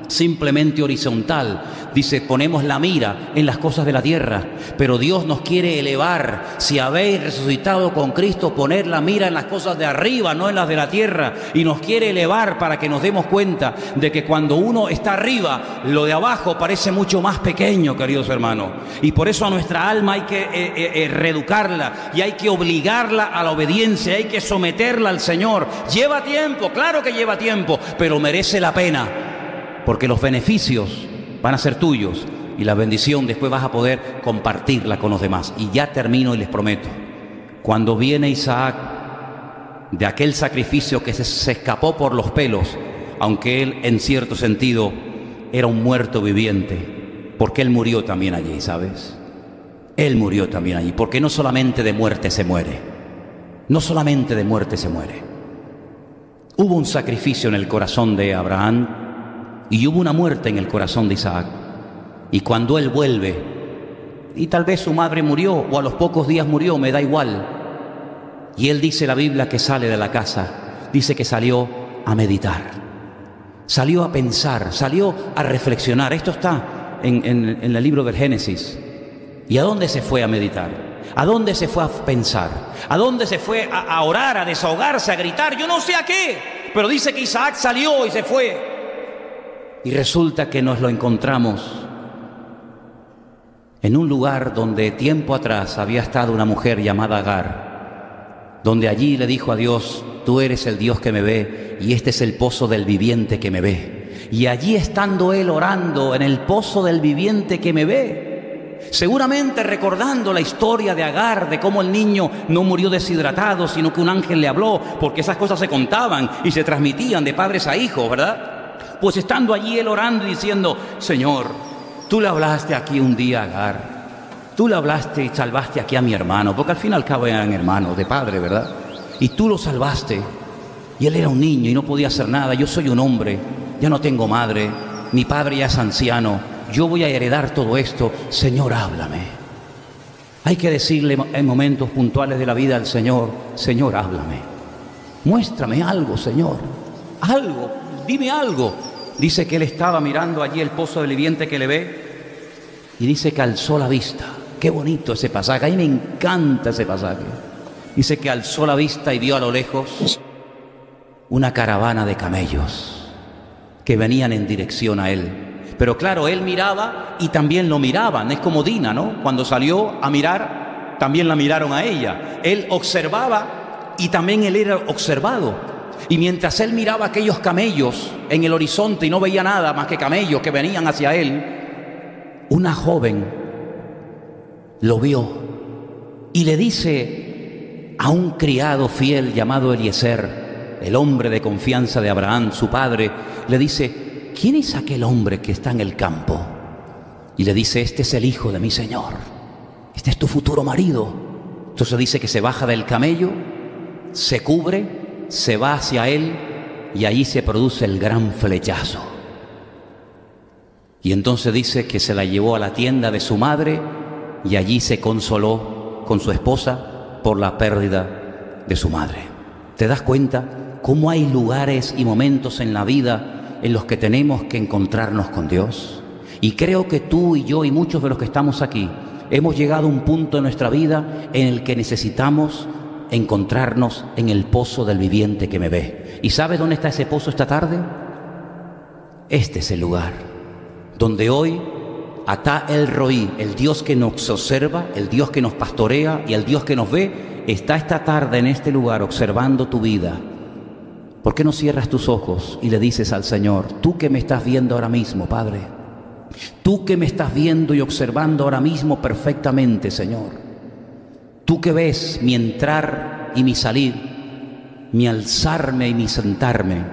simplemente horizontal, dice, ponemos la mira en las cosas de la tierra, pero Dios nos quiere elevar. Si habéis resucitado con Cristo, poner la mira en las cosas de arriba, no en las de la tierra, y nos quiere elevar para que nos demos cuenta de que cuando uno está arriba, lo de abajo parece mucho más pequeño, queridos hermanos, y por eso a nuestra alma hay que reeducarla y hay que obligarla a la obediencia, hay que someterla al Señor. Lleva tiempo, claro que lleva tiempo, pero merece la pena, porque los beneficios van a ser tuyos y la bendición después vas a poder compartirla con los demás. Y ya termino y les prometo, cuando viene Isaac de aquel sacrificio que se escapó por los pelos, aunque él en cierto sentido era un muerto viviente, porque él murió también allí, ¿sabes? Él murió también allí, porque no solamente de muerte se muere, no solamente de muerte se muere. Hubo un sacrificio en el corazón de Abraham y hubo una muerte en el corazón de Isaac. Y cuando él vuelve, y tal vez su madre murió o a los pocos días murió, me da igual, y él dice la Biblia que sale de la casa, dice que salió a meditar, salió a pensar, salió a reflexionar. Esto está en el libro del Génesis. ¿Y a dónde se fue a meditar? ¿A dónde se fue a pensar? ¿A dónde se fue a orar, a desahogarse, a gritar? Yo no sé a qué, pero dice que Isaac salió y se fue. Y resulta que nos lo encontramos en un lugar donde tiempo atrás había estado una mujer llamada Agar, donde allí le dijo a Dios: tú eres el Dios que me ve y este es el pozo del viviente que me ve. Y allí estando él orando en el pozo del viviente que me ve, seguramente recordando la historia de Agar, de cómo el niño no murió deshidratado, sino que un ángel le habló, porque esas cosas se contaban y se transmitían de padres a hijos, ¿verdad? Pues estando allí él orando y diciendo: Señor, tú le hablaste aquí un día a Agar, tú le hablaste y salvaste aquí a mi hermano, porque al fin y al cabo eran hermanos de padre, ¿verdad? Y tú lo salvaste, y él era un niño y no podía hacer nada. Yo soy un hombre, ya no tengo madre, mi padre ya es anciano, yo voy a heredar todo esto. Señor, háblame. Hay que decirle en momentos puntuales de la vida al Señor: Señor, háblame, muéstrame algo, Señor, algo, dime algo. Dice que él estaba mirando allí el pozo del viviente que le ve, y dice que alzó la vista. Qué bonito ese pasaje, a mí me encanta ese pasaje. Dice que alzó la vista y vio a lo lejos una caravana de camellos que venían en dirección a él. Pero claro, él miraba y también lo miraban. Es como Dina, ¿no? Cuando salió a mirar, también la miraron a ella. Él observaba y también él era observado. Y mientras él miraba aquellos camellos en el horizonte y no veía nada más que camellos que venían hacia él, una joven lo vio y le dice a un criado fiel llamado Eliezer, el hombre de confianza de Abraham, su padre, le dice: ¿quién es aquel hombre que está en el campo? Y le dice: este es el hijo de mi señor, este es tu futuro marido. Entonces dice que se baja del camello, se cubre, se va hacia él y allí se produce el gran flechazo. Y entonces dice que se la llevó a la tienda de su madre y allí se consoló con su esposa por la pérdida de su madre. ¿Te das cuenta cómo hay lugares y momentos en la vida en los que tenemos que encontrarnos con Dios? Y creo que tú y yo y muchos de los que estamos aquí hemos llegado a un punto en nuestra vida en el que necesitamos encontrarnos en el pozo del viviente que me ve. ¿Y sabes dónde está ese pozo esta tarde? Este es el lugar donde hoy Atá el Roí, el Dios que nos observa, el Dios que nos pastorea y el Dios que nos ve, está esta tarde en este lugar observando tu vida. ¿Por qué no cierras tus ojos y le dices al Señor: tú que me estás viendo ahora mismo, Padre, tú que me estás viendo y observando ahora mismo perfectamente, Señor, tú que ves mi entrar y mi salir, mi alzarme y mi sentarme,